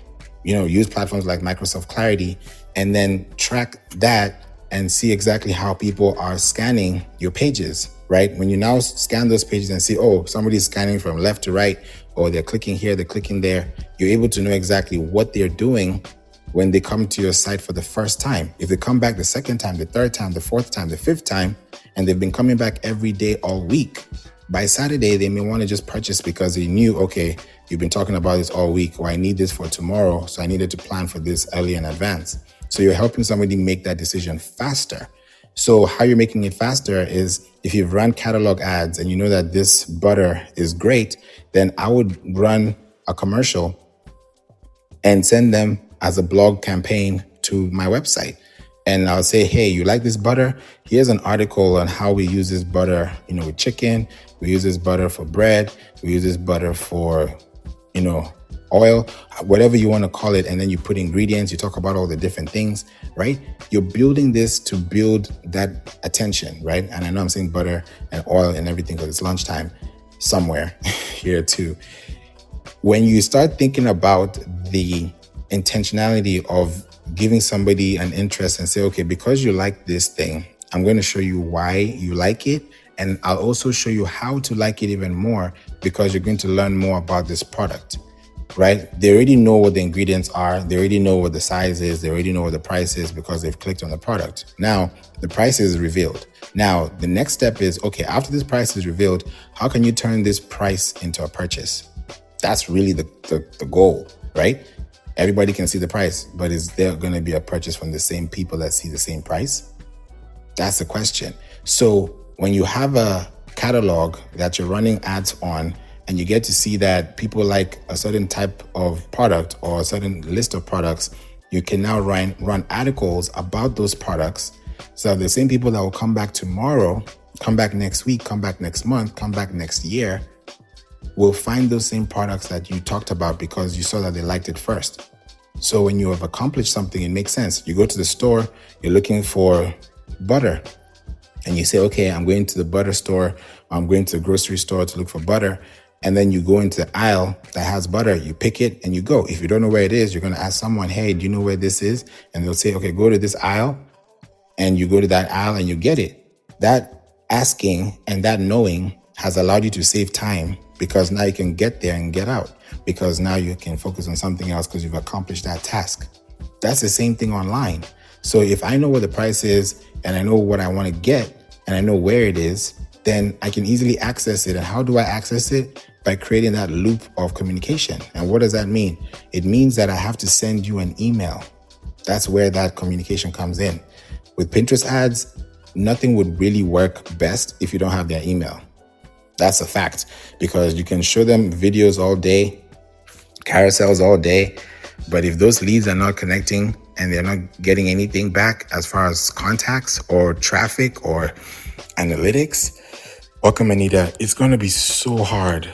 use platforms like Microsoft Clarity and then track that and see exactly how people are scanning your pages, right? When you now scan those pages and see, oh, somebody's scanning from left to right, or they're clicking here, they're clicking there, you're able to know exactly what they're doing when they come to your site for the first time. If they come back the second time, the third time, the fourth time, the fifth time, and they've been coming back every day all week, by Saturday, they may want to just purchase because they knew, okay, you've been talking about this all week, or I need this for tomorrow, so I needed to plan for this early in advance. So you're helping somebody make that decision faster. So how you're making it faster is if you've run catalog ads and you know that this butter is great, then I would run a commercial and send them as a blog campaign to my website. And I'll say, hey, you like this butter? Here's an article on how we use this butter, with chicken. We use this butter for bread. We use this butter for, oil, whatever you want to call it. And then you put ingredients, you talk about all the different things, right? You're building this to build that attention, right? And I know I'm saying butter and oil and everything because it's lunchtime somewhere here too. When you start thinking about the intentionality of giving somebody an interest and say, okay, because you like this thing, I'm going to show you why you like it. And I'll also show you how to like it even more because you're going to learn more about this product, right? They already know what the ingredients are. They already know what the size is. They already know what the price is because they've clicked on the product. Now, the price is revealed. Now, the next step is, okay, after this price is revealed, how can you turn this price into a purchase? That's really the goal, right? Everybody can see the price, but is there going to be a purchase from the same people that see the same price? That's the question. So when you have a catalog that you're running ads on and you get to see that people like a certain type of product or a certain list of products, you can now run articles about those products. So the same people that will come back tomorrow, come back next week, come back next month, come back next year, will find those same products that you talked about because you saw that they liked it first. So when you have accomplished something, it makes sense. You go to the store, you're looking for butter, and you say, okay, I'm going to the butter store, I'm going to the grocery store to look for butter. And then you go into the aisle that has butter, you pick it and you go. If you don't know where it is, you're going to ask someone, hey, do you know where this is? And they'll say, okay, go to this aisle. And you go to that aisle and you get it. That asking and that knowing has allowed you to save time because now you can get there and get out because now you can focus on something else because you've accomplished that task. That's the same thing online. So if I know what the price is and I know what I want to get and I know where it is, then I can easily access it. And how do I access it? By creating that loop of communication. And what does that mean? It means that I have to send you an email. That's where that communication comes in. With Pinterest ads, nothing would really work best if you don't have their email. That's a fact because you can show them videos all day, carousels all day, but if those leads are not connecting and they're not getting anything back as far as contacts or traffic or analytics, welcome Anita, it's going to be so hard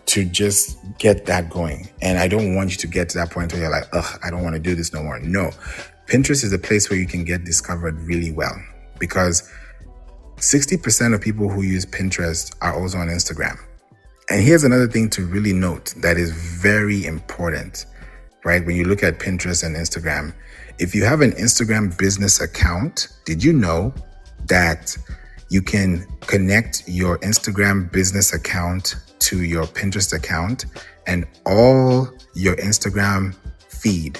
to just get that going. And I don't want you to get to that point where you're like, ugh, I don't want to do this no more. No, Pinterest is a place where you can get discovered really well because 60% of people who use Pinterest are also on Instagram. And here's another thing to really note that is very important, right? When you look at Pinterest and Instagram, if you have an Instagram business account, did you know that you can connect your Instagram business account to your Pinterest account and all your Instagram feed,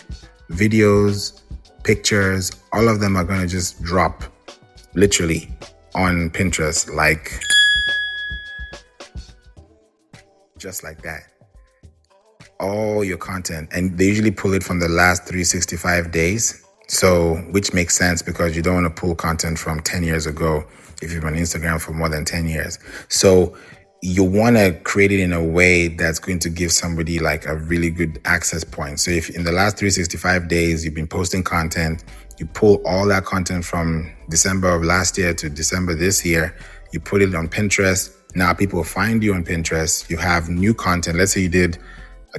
videos, pictures, all of them are going to just drop literally on Pinterest, like just like that. All your content, and they usually pull it from the last 365 days. So, which makes sense because you don't want to pull content from 10 years ago if you've been on Instagram for more than 10 years. So you want to create it in a way that's going to give somebody like a really good access point. So if in the last 365 days, you've been posting content, you pull all that content from December of last year to December this year, you put it on Pinterest. Now people find you on Pinterest. You have new content. Let's say you did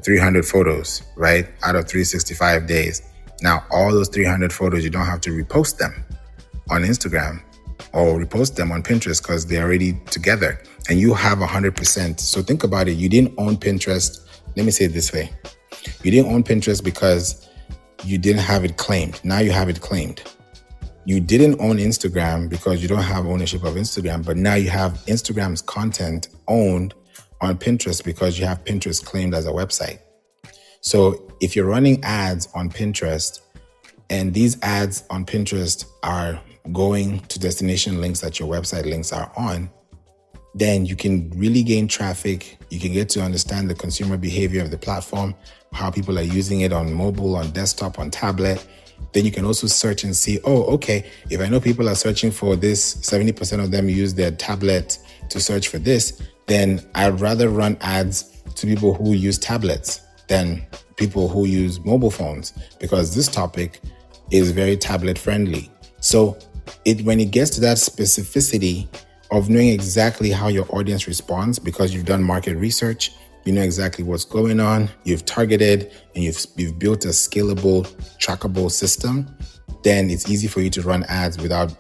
300 photos, right? Out of 365 days. Now, all those 300 photos, you don't have to repost them. on Instagram or repost them on Pinterest because they're already together and you have 100%. So think about it. You didn't own Pinterest. Let me say it this way. You didn't own Pinterest because you didn't have it claimed. Now you have it claimed. You didn't own Instagram because you don't have ownership of Instagram, but now you have Instagram's content owned on Pinterest because you have Pinterest claimed as a website. So if you're running ads on Pinterest and these ads on Pinterest are going to destination links that your website links are on, then you can really gain traffic. You can get to understand the consumer behavior of the platform, how people are using it on mobile, on desktop, on tablet. Then you can also search and see, oh, okay, if I know people are searching for this, 70% of them use their tablet to search for this, then I'd rather run ads to people who use tablets than people who use mobile phones because this topic is very tablet friendly. So when it gets to that specificity of knowing exactly how your audience responds because you've done market research, you know exactly what's going on, you've targeted, and you've built a scalable, trackable system, then it's easy for you to run ads without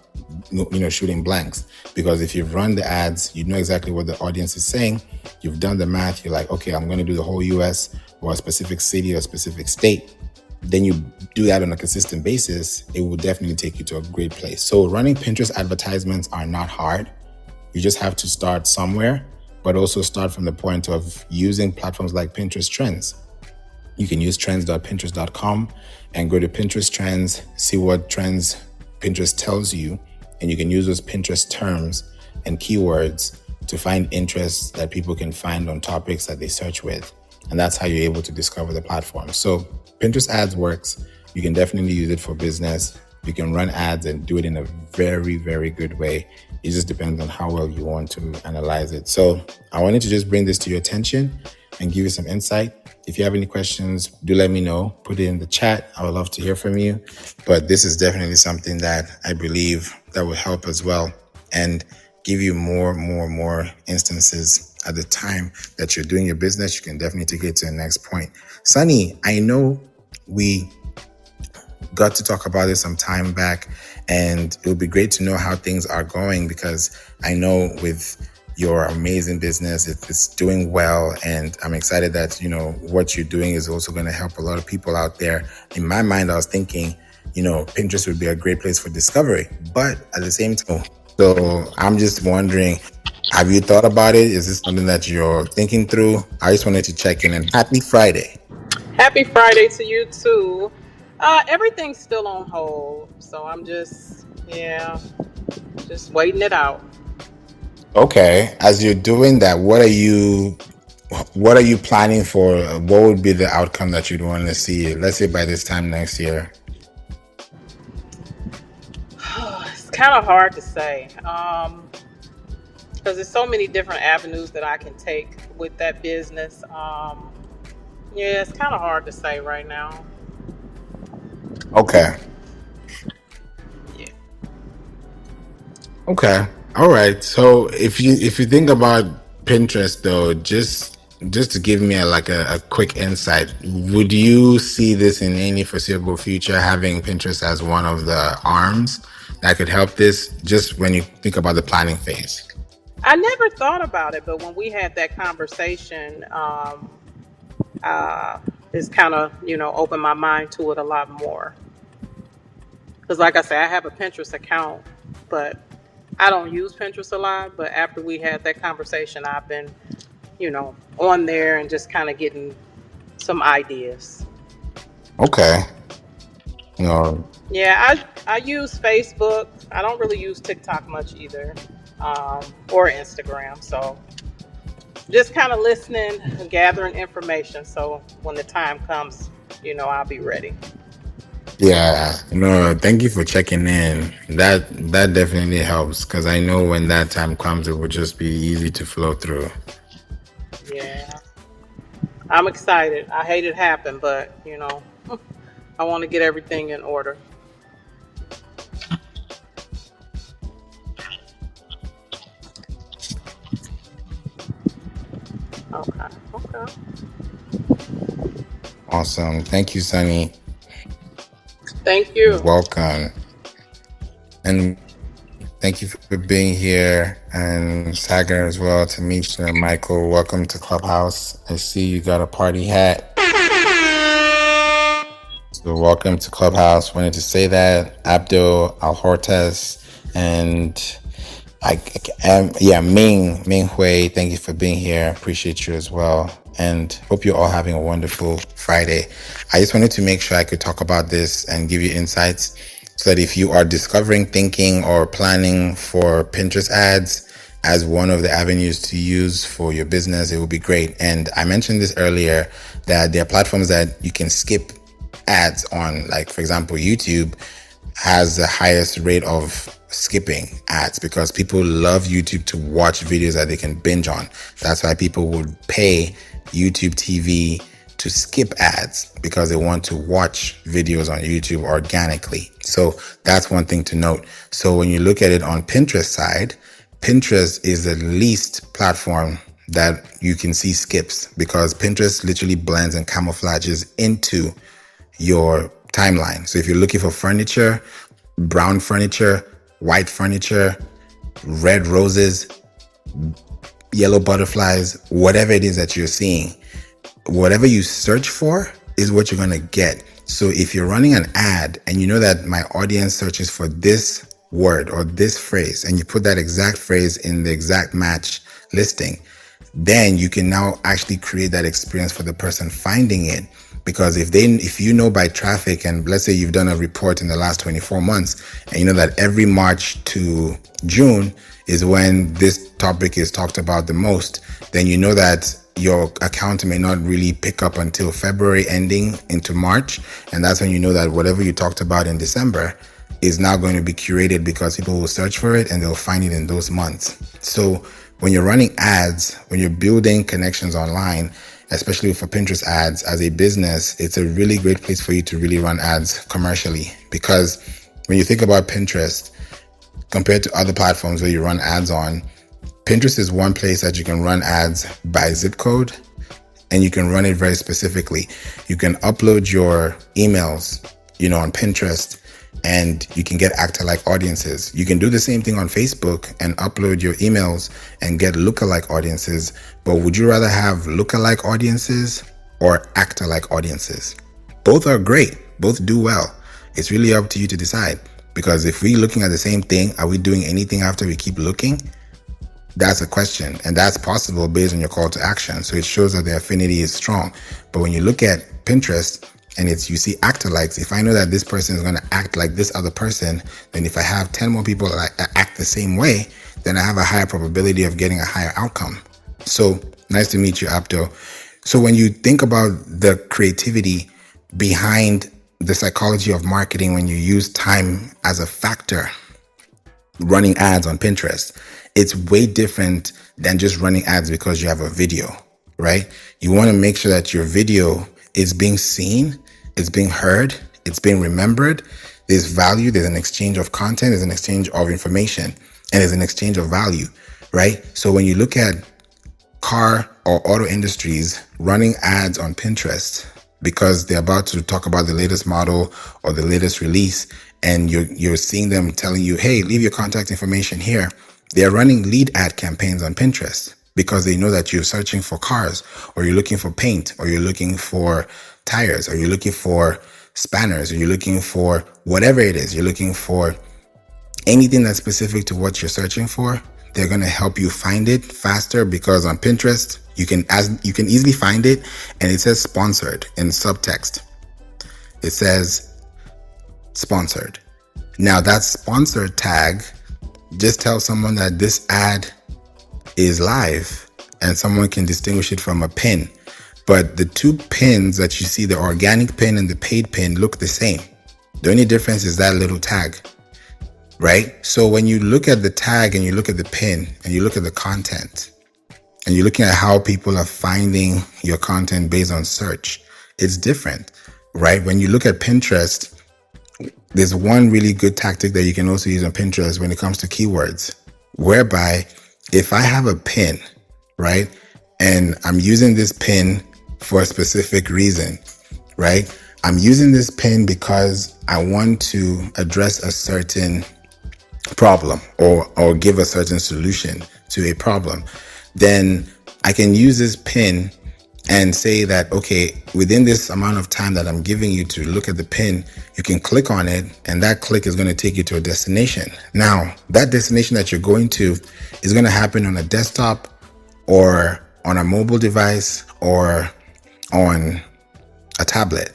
shooting blanks. Because if you've run the ads, you know exactly what the audience is saying, you've done the math, you're like, okay, I'm going to do the whole US or a specific city or a specific state. Then you do that on a consistent basis, it will definitely take you to a great place. So running Pinterest advertisements are not hard. You just have to start somewhere, but also start from the point of using platforms like Pinterest Trends. You can use trends.pinterest.com and go to Pinterest Trends, see what trends Pinterest tells you, and you can use those Pinterest terms and keywords to find interests that people can find on topics that they search with. And that's how you're able to discover the platform. So Pinterest ads works. You can definitely use it for business. You can run ads and do it in a very, very good way. It just depends on how well you want to analyze it. So I wanted to just bring this to your attention and give you some insight. If you have any questions, do let me know. Put it in the chat. I would love to hear from you. But this is definitely something that I believe that will help as well and give you more instances at the time that you're doing your business. You can definitely take it to the next point. Sunny, I know we got to talk about this some time back, and it would be great to know how things are going because I know with your amazing business, it's doing well, and I'm excited that what you're doing is also going to help a lot of people out there. In my mind, I was thinking, Pinterest would be a great place for discovery, but at the same time, so I'm just wondering, have you thought about it? Is this something that you're thinking through? I just wanted to check in, and happy Friday. Happy Friday to you too. Everything's still on hold, so I'm just waiting it out. Okay, as you're doing that, what are you planning for? What would be the outcome that you'd want to see, let's say by this time next year? It's kind of hard to say because there's so many different avenues that I can take with that business. It's kind of hard to say right now. Okay. Yeah. Okay. All right. So if you think about Pinterest though, just to give me a quick insight, would you see this in any foreseeable future, having Pinterest as one of the arms that could help this, just when you think about the planning phase? I never thought about it, but when we had that conversation, it's kind of, opened my mind to it a lot more. Because like I said, I have a Pinterest account, but I don't use Pinterest a lot. But after we had that conversation, I've been, on there and just kind of getting some ideas. Okay. No. Yeah, I use Facebook. I don't really use TikTok much either, or Instagram. So just kind of listening and gathering information. So when the time comes, I'll be ready. Yeah, no, thank you for checking in. That definitely helps because I know when that time comes, it will just be easy to flow through. Yeah, I'm excited. I hate it happen, but I want to get everything in order. Okay. Awesome. Thank you, Sunny. Thank you. Welcome. And thank you for being here. And Sagar as well, Tamisha and Michael. Welcome to Clubhouse. I see you got a party hat. So welcome to Clubhouse. Wanted to say that. Abdul Alhortes and Ming Hui. Thank you for being here. Appreciate you as well. And hope you're all having a wonderful Friday. I just wanted to make sure I could talk about this and give you insights so that if you are discovering, thinking, or planning for Pinterest ads as one of the avenues to use for your business, it would be great. And I mentioned this earlier that there are platforms that you can skip ads on, like for example, YouTube has the highest rate of skipping ads because people love YouTube to watch videos that they can binge on. That's why people would pay YouTube TV to skip ads because they want to watch videos on YouTube organically. So that's one thing to note. So when you look at it on Pinterest side, Pinterest is the least platform that you can see skips because Pinterest literally blends and camouflages into your timeline. So if you're looking for furniture, brown furniture, white furniture, red roses, yellow butterflies, whatever it is that you're seeing, whatever you search for is what you're going to get. So if you're running an ad and you know that my audience searches for this word or this phrase, and you put that exact phrase in the exact match listing, then you can now actually create that experience for the person finding it. Because if you know by traffic, and let's say you've done a report in the last 24 months, and you know that every March to June is when this topic is talked about the most, then you know that your account may not really pick up until February ending into March. And that's when you know that whatever you talked about in December is now going to be curated because people will search for it and they'll find it in those months. So when you're running ads, when you're building connections online, especially for Pinterest ads as a business, it's a really great place for you to really run ads commercially. Because when you think about Pinterest, compared to other platforms where you run ads on, Pinterest is one place that you can run ads by zip code, and you can run it very specifically. You can upload your emails, on Pinterest, and you can get actor-like audiences. You can do the same thing on Facebook and upload your emails and get lookalike audiences. But would you rather have lookalike audiences or actor-like audiences? Both are great. Both do well. It's really up to you to decide. Because if we're looking at the same thing, are we doing anything after we keep looking? That's a question. And that's possible based on your call to action. So it shows that the affinity is strong. But when you look at Pinterest, and you see actor likes, if I know that this person is going to act like this other person, then if I have 10 more people that act the same way, then I have a higher probability of getting a higher outcome. So nice to meet you, Abdo. So when you think about the creativity behind the psychology of marketing, when you use time as a factor, running ads on Pinterest, it's way different than just running ads because you have a video, right? You want to make sure that your video is being seen, it's being heard, it's being remembered. There's value, there's an exchange of content, there's an exchange of information, and there's an exchange of value, right? So when you look at car or auto industries running ads on Pinterest because they're about to talk about the latest model or the latest release, and you're seeing them telling you, hey, leave your contact information here. They're running lead ad campaigns on Pinterest because they know that you're searching for cars, or you're looking for paint, or you're looking for tires, or you're looking for spanners, or you're looking for whatever it is. You're looking for anything that's specific to what you're searching for. They're going to help you find it faster because on Pinterest, you can easily find it, and it says sponsored in subtext. It says sponsored. Now that sponsored tag just tells someone that this ad is live and someone can distinguish it from a pin. But the two pins that you see, the organic pin and the paid pin, look the same. The only difference is that little tag, right? So when you look at the tag and you look at the pin and you look at the content and you're looking at how people are finding your content based on search, it's different, right? When you look at Pinterest, there's one really good tactic that you can also use on Pinterest when it comes to keywords, whereby if I have a pin, right, and I'm using this pin for a specific reason, right? I'm using this pin because I want to address a certain problem or give a certain solution to a problem, then I can use this pin and say that, okay, within this amount of time that I'm giving you to look at the pin, you can click on it, and that click is going to take you to a destination. Now, that destination that you're going to is going to happen on a desktop or on a mobile device or on a tablet.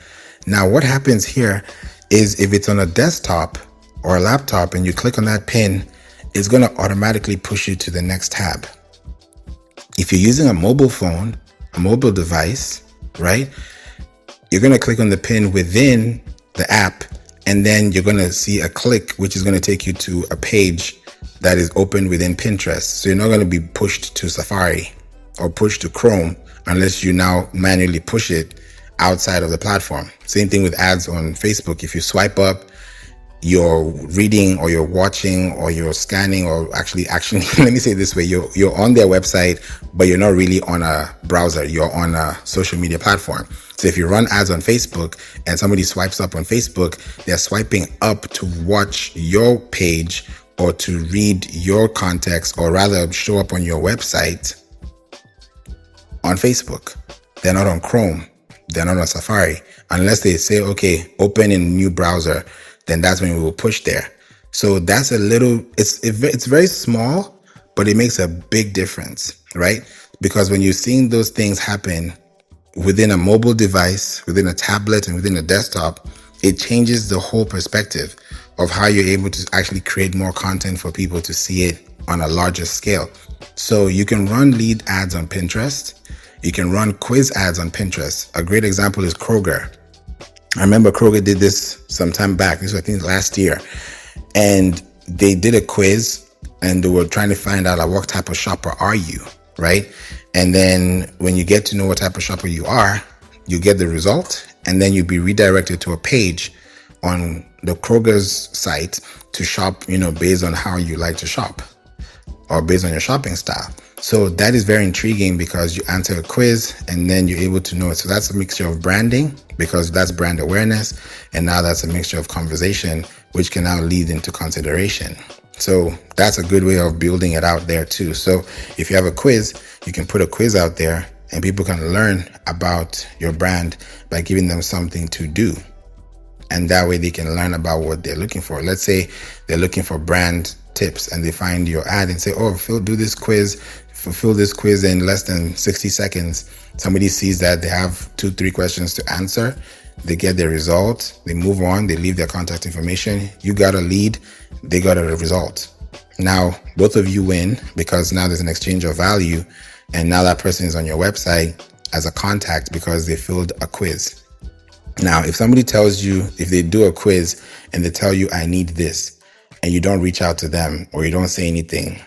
Now, what happens here is if it's on a desktop or a laptop and you click on that pin, it's going to automatically push you to the next tab. If you're using a mobile phone, a mobile device, right, you're going to click on the pin within the app, and then you're going to see a click, which is going to take you to a page that is open within Pinterest. So you're not going to be pushed to Safari or pushed to Chrome unless you now manually push it outside of the platform. Same thing with ads on Facebook. If you swipe up, you're reading or you're watching or you're scanning or actually let me say it this way, you're on their website, but you're not really on a browser, you're on a social media platform. So if you run ads on Facebook and somebody swipes up on Facebook, they're swiping up to watch your page or to read your context, or rather show up on your website on Facebook. They're not on Chrome, they're not on Safari, unless they say, okay, open in new browser, then that's when we will push there. So that's a little, it's very small, but it makes a big difference, right? Because when you're seeing those things happen within a mobile device, within a tablet, and within a desktop, it changes the whole perspective of how you're able to actually create more content for people to see it on a larger scale. So you can run lead ads on Pinterest. You can run quiz ads on Pinterest. A great example is Kroger. I remember Kroger did this some time back. This was, I think, last year. And they did a quiz and they were trying to find out like, what type of shopper are you, right? And then when you get to know what type of shopper you are, you get the result, and then you'll be redirected to a page on the Kroger's site to shop, based on how you like to shop or based on your shopping style. So that is very intriguing because you answer a quiz and then you're able to know it. So that's a mixture of branding, because that's brand awareness. And now that's a mixture of conversation, which can now lead into consideration. So that's a good way of building it out there too. So if you have a quiz, you can put a quiz out there and people can learn about your brand by giving them something to do. And that way they can learn about what they're looking for. Let's say they're looking for brand tips and they find your ad and say, oh, fulfill this quiz in less than 60 seconds. Somebody sees that they have 2-3 questions to answer. They get their result. They move on. They leave their contact information. You got a lead. They got a result. Now, both of you win because now there's an exchange of value. And now that person is on your website as a contact because they filled a quiz. Now, if somebody tells you, if they do a quiz and they tell you, I need this, and you don't reach out to them or you don't say anything,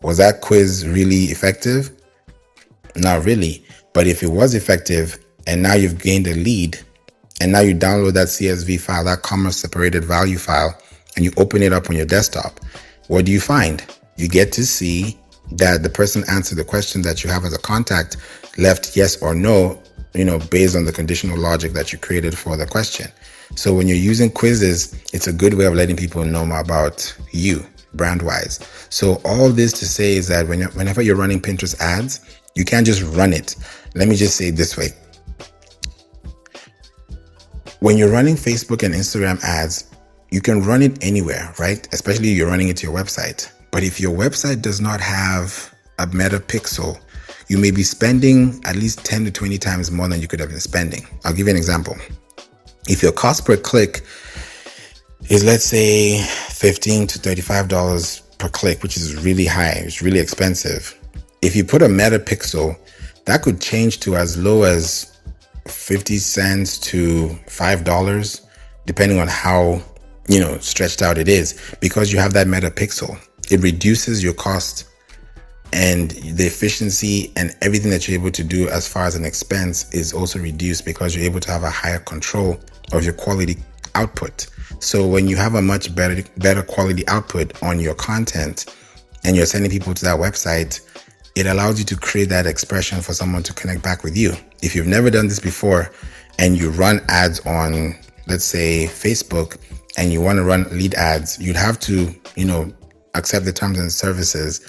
was that quiz really effective? Not really. But if it was effective and now you've gained a lead and now you download that CSV file, that comma separated value file, and you open it up on your desktop, what do you find? You get to see that the person answered the question that you have as a contact, left yes or no, based on the conditional logic that you created for the question. So when you're using quizzes, it's a good way of letting people know more about you brand-wise. So all this to say is that whenever you're running Pinterest ads, you can't just run it. Let me just say it this way. When you're running Facebook and Instagram ads, you can run it anywhere, right? Especially if you're running it to your website. But if your website does not have a meta pixel, you may be spending at least 10 to 20 times more than you could have been spending. I'll give you an example. If your cost per click is, let's say, $15 to $35 per click, which is really high, it's really expensive. If you put a meta pixel, that could change to as low as 50 cents to $5, depending on how, stretched out it is, because you have that meta pixel. It reduces your cost and the efficiency and everything that you're able to do as far as an expense is also reduced because you're able to have a higher control of your quality output. So when you have a much better quality output on your content and you're sending people to that website, it allows you to create that expression for someone to connect back with you. If you've never done this before and you run ads on, let's say, Facebook, and you want to run lead ads, you'd have to, accept the terms and services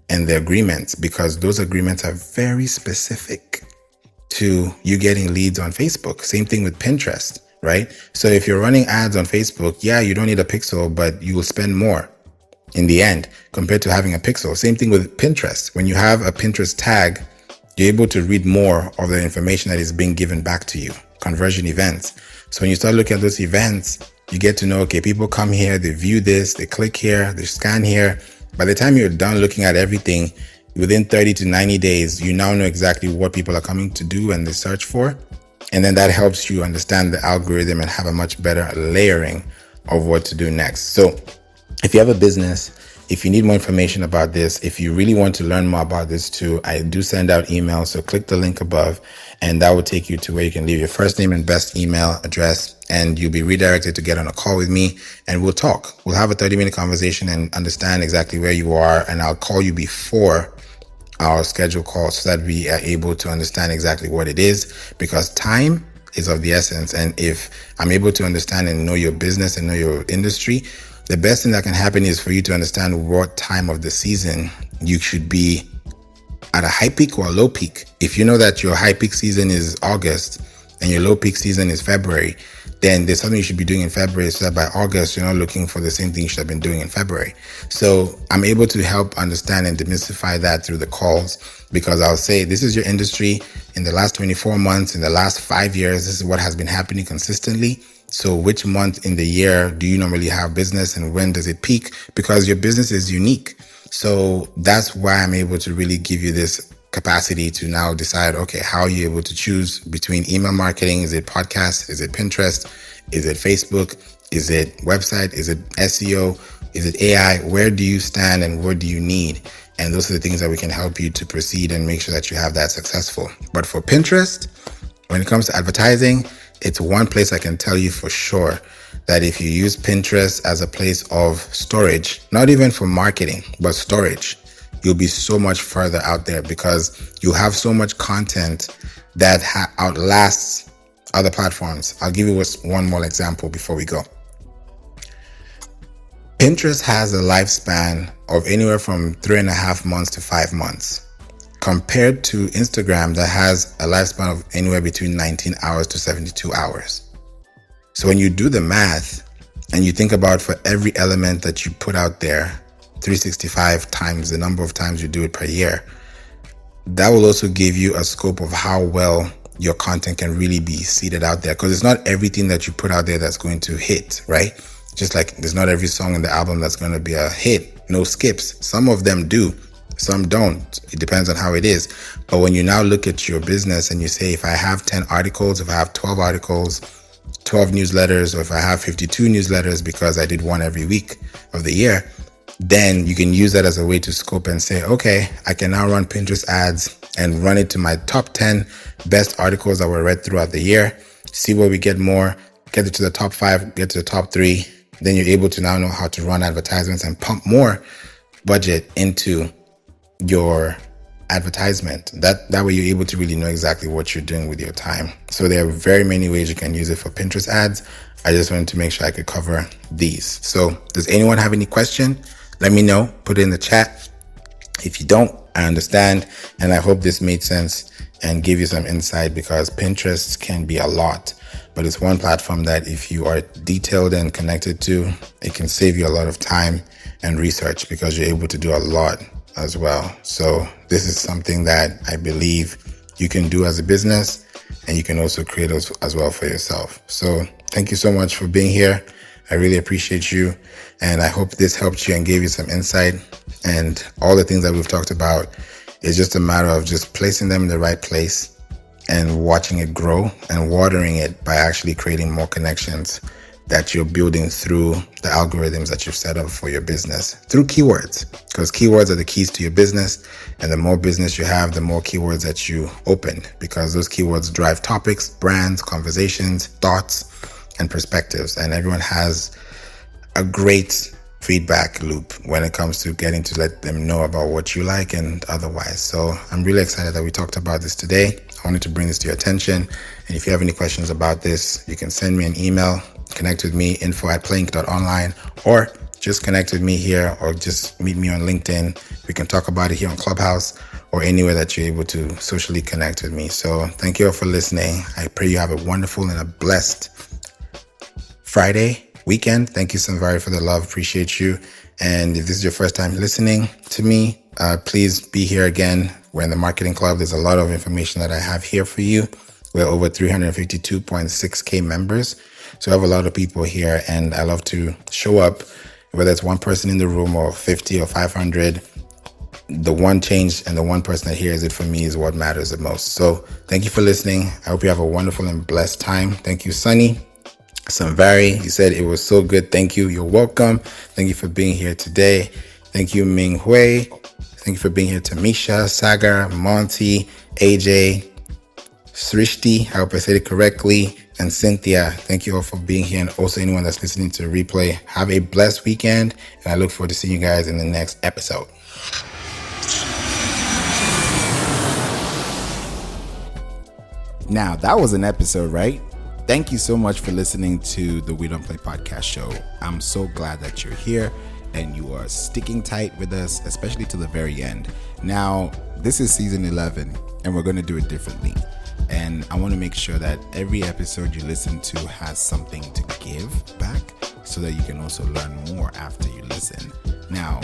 and the agreements, because those agreements are very specific to you getting leads on Facebook. Same thing with Pinterest, right? So if you're running ads on Facebook, yeah, you don't need a pixel, but you will spend more in the end compared to having a pixel. Same thing with Pinterest. When you have a Pinterest tag, you're able to read more of the information that is being given back to you. Conversion events. So when you start looking at those events, you get to know, okay, people come here, they view this, they click here, they scan here. By the time you're done looking at everything, within 30 to 90 days, you now know exactly what people are coming to do and they search for. And then that helps you understand the algorithm and have a much better layering of what to do next. So if you have a business, if you need more information about this, if you really want to learn more about this too, I do send out emails. So click the link above and that will take you to where you can leave your first name and best email address, and you'll be redirected to get on a call with me and we'll talk. We'll have a 30-minute conversation and understand exactly where you are. And I'll call you before our scheduled call so that we are able to understand exactly what it is, because time is of the essence. And if I'm able to understand and know your business and know your industry, the best thing that can happen is for you to understand what time of the season you should be at a high peak or a low peak. If you know that your high peak season is August and your low peak season is February, then there's something you should be doing in February so that by August, you're not looking for the same thing you should have been doing in February. So I'm able to help understand and demystify that through the calls, because I'll say, this is your industry in the last 24 months, in the last 5 years, this is what has been happening consistently. So which month in the year do you normally have business and when does it peak? Because your business is unique. So that's why I'm able to really give you this capacity to now decide, okay, how are you able to choose between email marketing? Is it podcast? Is it Pinterest? Is it Facebook? Is it website? Is it SEO? Is it AI? Where do you stand and what do you need? And those are the things that we can help you to proceed and make sure that you have that successful. But for Pinterest, when it comes to advertising, it's one place I can tell you for sure that if you use Pinterest as a place of storage, not even for marketing, but storage, you'll be so much further out there because you have so much content that outlasts other platforms. I'll give you one more example before we go. Pinterest has a lifespan of anywhere from 3.5 months to 5 months, compared to Instagram that has a lifespan of anywhere between 19 hours to 72 hours. So when you do the math and you think about for every element that you put out there, 365 times the number of times you do it per year, that will also give you a scope of how well your content can really be seeded out there. Because it's not everything that you put out there that's going to hit, right? Just like there's not every song in the album that's going to be a hit, no skips. Some of them do. Some don't. It depends on how it is. But when you now look at your business and you say, if I have 10 articles, if I have 12 articles, 12 newsletters, or if I have 52 newsletters because I did one every week of the year, then you can use that as a way to scope and say, okay, I can now run Pinterest ads and run it to my top 10 best articles that were read throughout the year, see where we get more, get it to the top 5, get to the top 3. Then you're able to now know how to run advertisements and pump more budget into your advertisement. That way you're able to really know exactly what you're doing with your time. So there are very many ways you can use it for Pinterest ads. I just wanted to make sure I could cover these. So does anyone have any question? Let me know. Put it in the chat. If you don't, I understand. And I hope this made sense and give you some insight, because Pinterest can be a lot, but it's one platform that if you are detailed and connected to, it can save you a lot of time and research because you're able to do a lot as well. So this is something that I believe you can do as a business, and you can also create as well for yourself. So thank you so much for being here. I really appreciate you. And I hope this helped you and gave you some insight. And all the things that we've talked about is just a matter of just placing them in the right place and watching it grow and watering it by actually creating more connections that you're building through the algorithms that you've set up for your business through keywords, because keywords are the keys to your business. And the more business you have, the more keywords that you open, because those keywords drive topics, brands, conversations, thoughts, and perspectives. And everyone has a great feedback loop when it comes to getting to let them know about what you like and otherwise. So I'm really excited that we talked about this today. I wanted to bring this to your attention. And if you have any questions about this, you can send me an email, connect with me, info@plank.online, or just connect with me here or just meet me on LinkedIn. We can talk about it here on Clubhouse or anywhere that you're able to socially connect with me. So thank you all for listening. I pray you have a wonderful and a blessed Friday weekend. Thank you so very for the love. Appreciate you. And if this is your first time listening to me, please be here again. We're in the Marketing Club. There's a lot of information that I have here for you. We're over 352.6K members. So I have a lot of people here, and I love to show up, whether it's one person in the room or 50 or 500. The one change and the one person that hears it for me is what matters the most. So thank you for listening. I hope you have a wonderful and blessed time. Thank you, Sunny. Samvari, you said it was so good. Thank you. You're welcome. Thank you for being here today. Thank you, Ming Hui. Thank you for being here, Tamisha, Sagar, Monty, AJ, Srishti, I hope I said it correctly, and Cynthia. Thank you all for being here, and also anyone that's listening to the replay. Have a blessed weekend, and I look forward to seeing you guys in the next episode. Now, that was an episode, right? Thank you so much for listening to the We Don't Play podcast show. I'm so glad that you're here and you are sticking tight with us, especially to the very end. Now, this is season 11 and we're going to do it differently. And I want to make sure that every episode you listen to has something to give back so that you can also learn more after you listen. Now,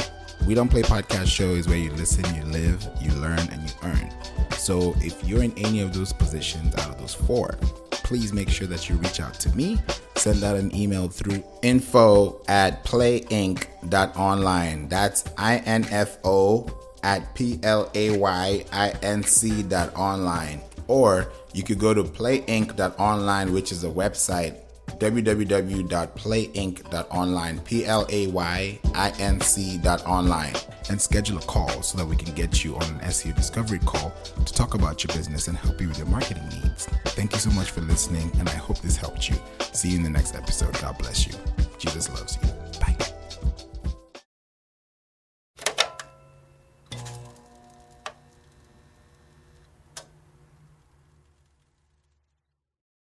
We Don't Play podcast show is where you listen, you live, you learn, and you earn. So if you're in any of those positions out of those four, please make sure that you reach out to me. Send out an email through info@playinc.online. That's info@playinc.online. Or you could go to playinc.online, which is a website, www.playinc.online, playinc.online, and schedule a call so that we can get you on an SEO discovery call to talk about your business and help you with your marketing needs. Thank you so much for listening, and I hope this helped you. See you in the next episode. God bless you. Jesus loves you. Bye.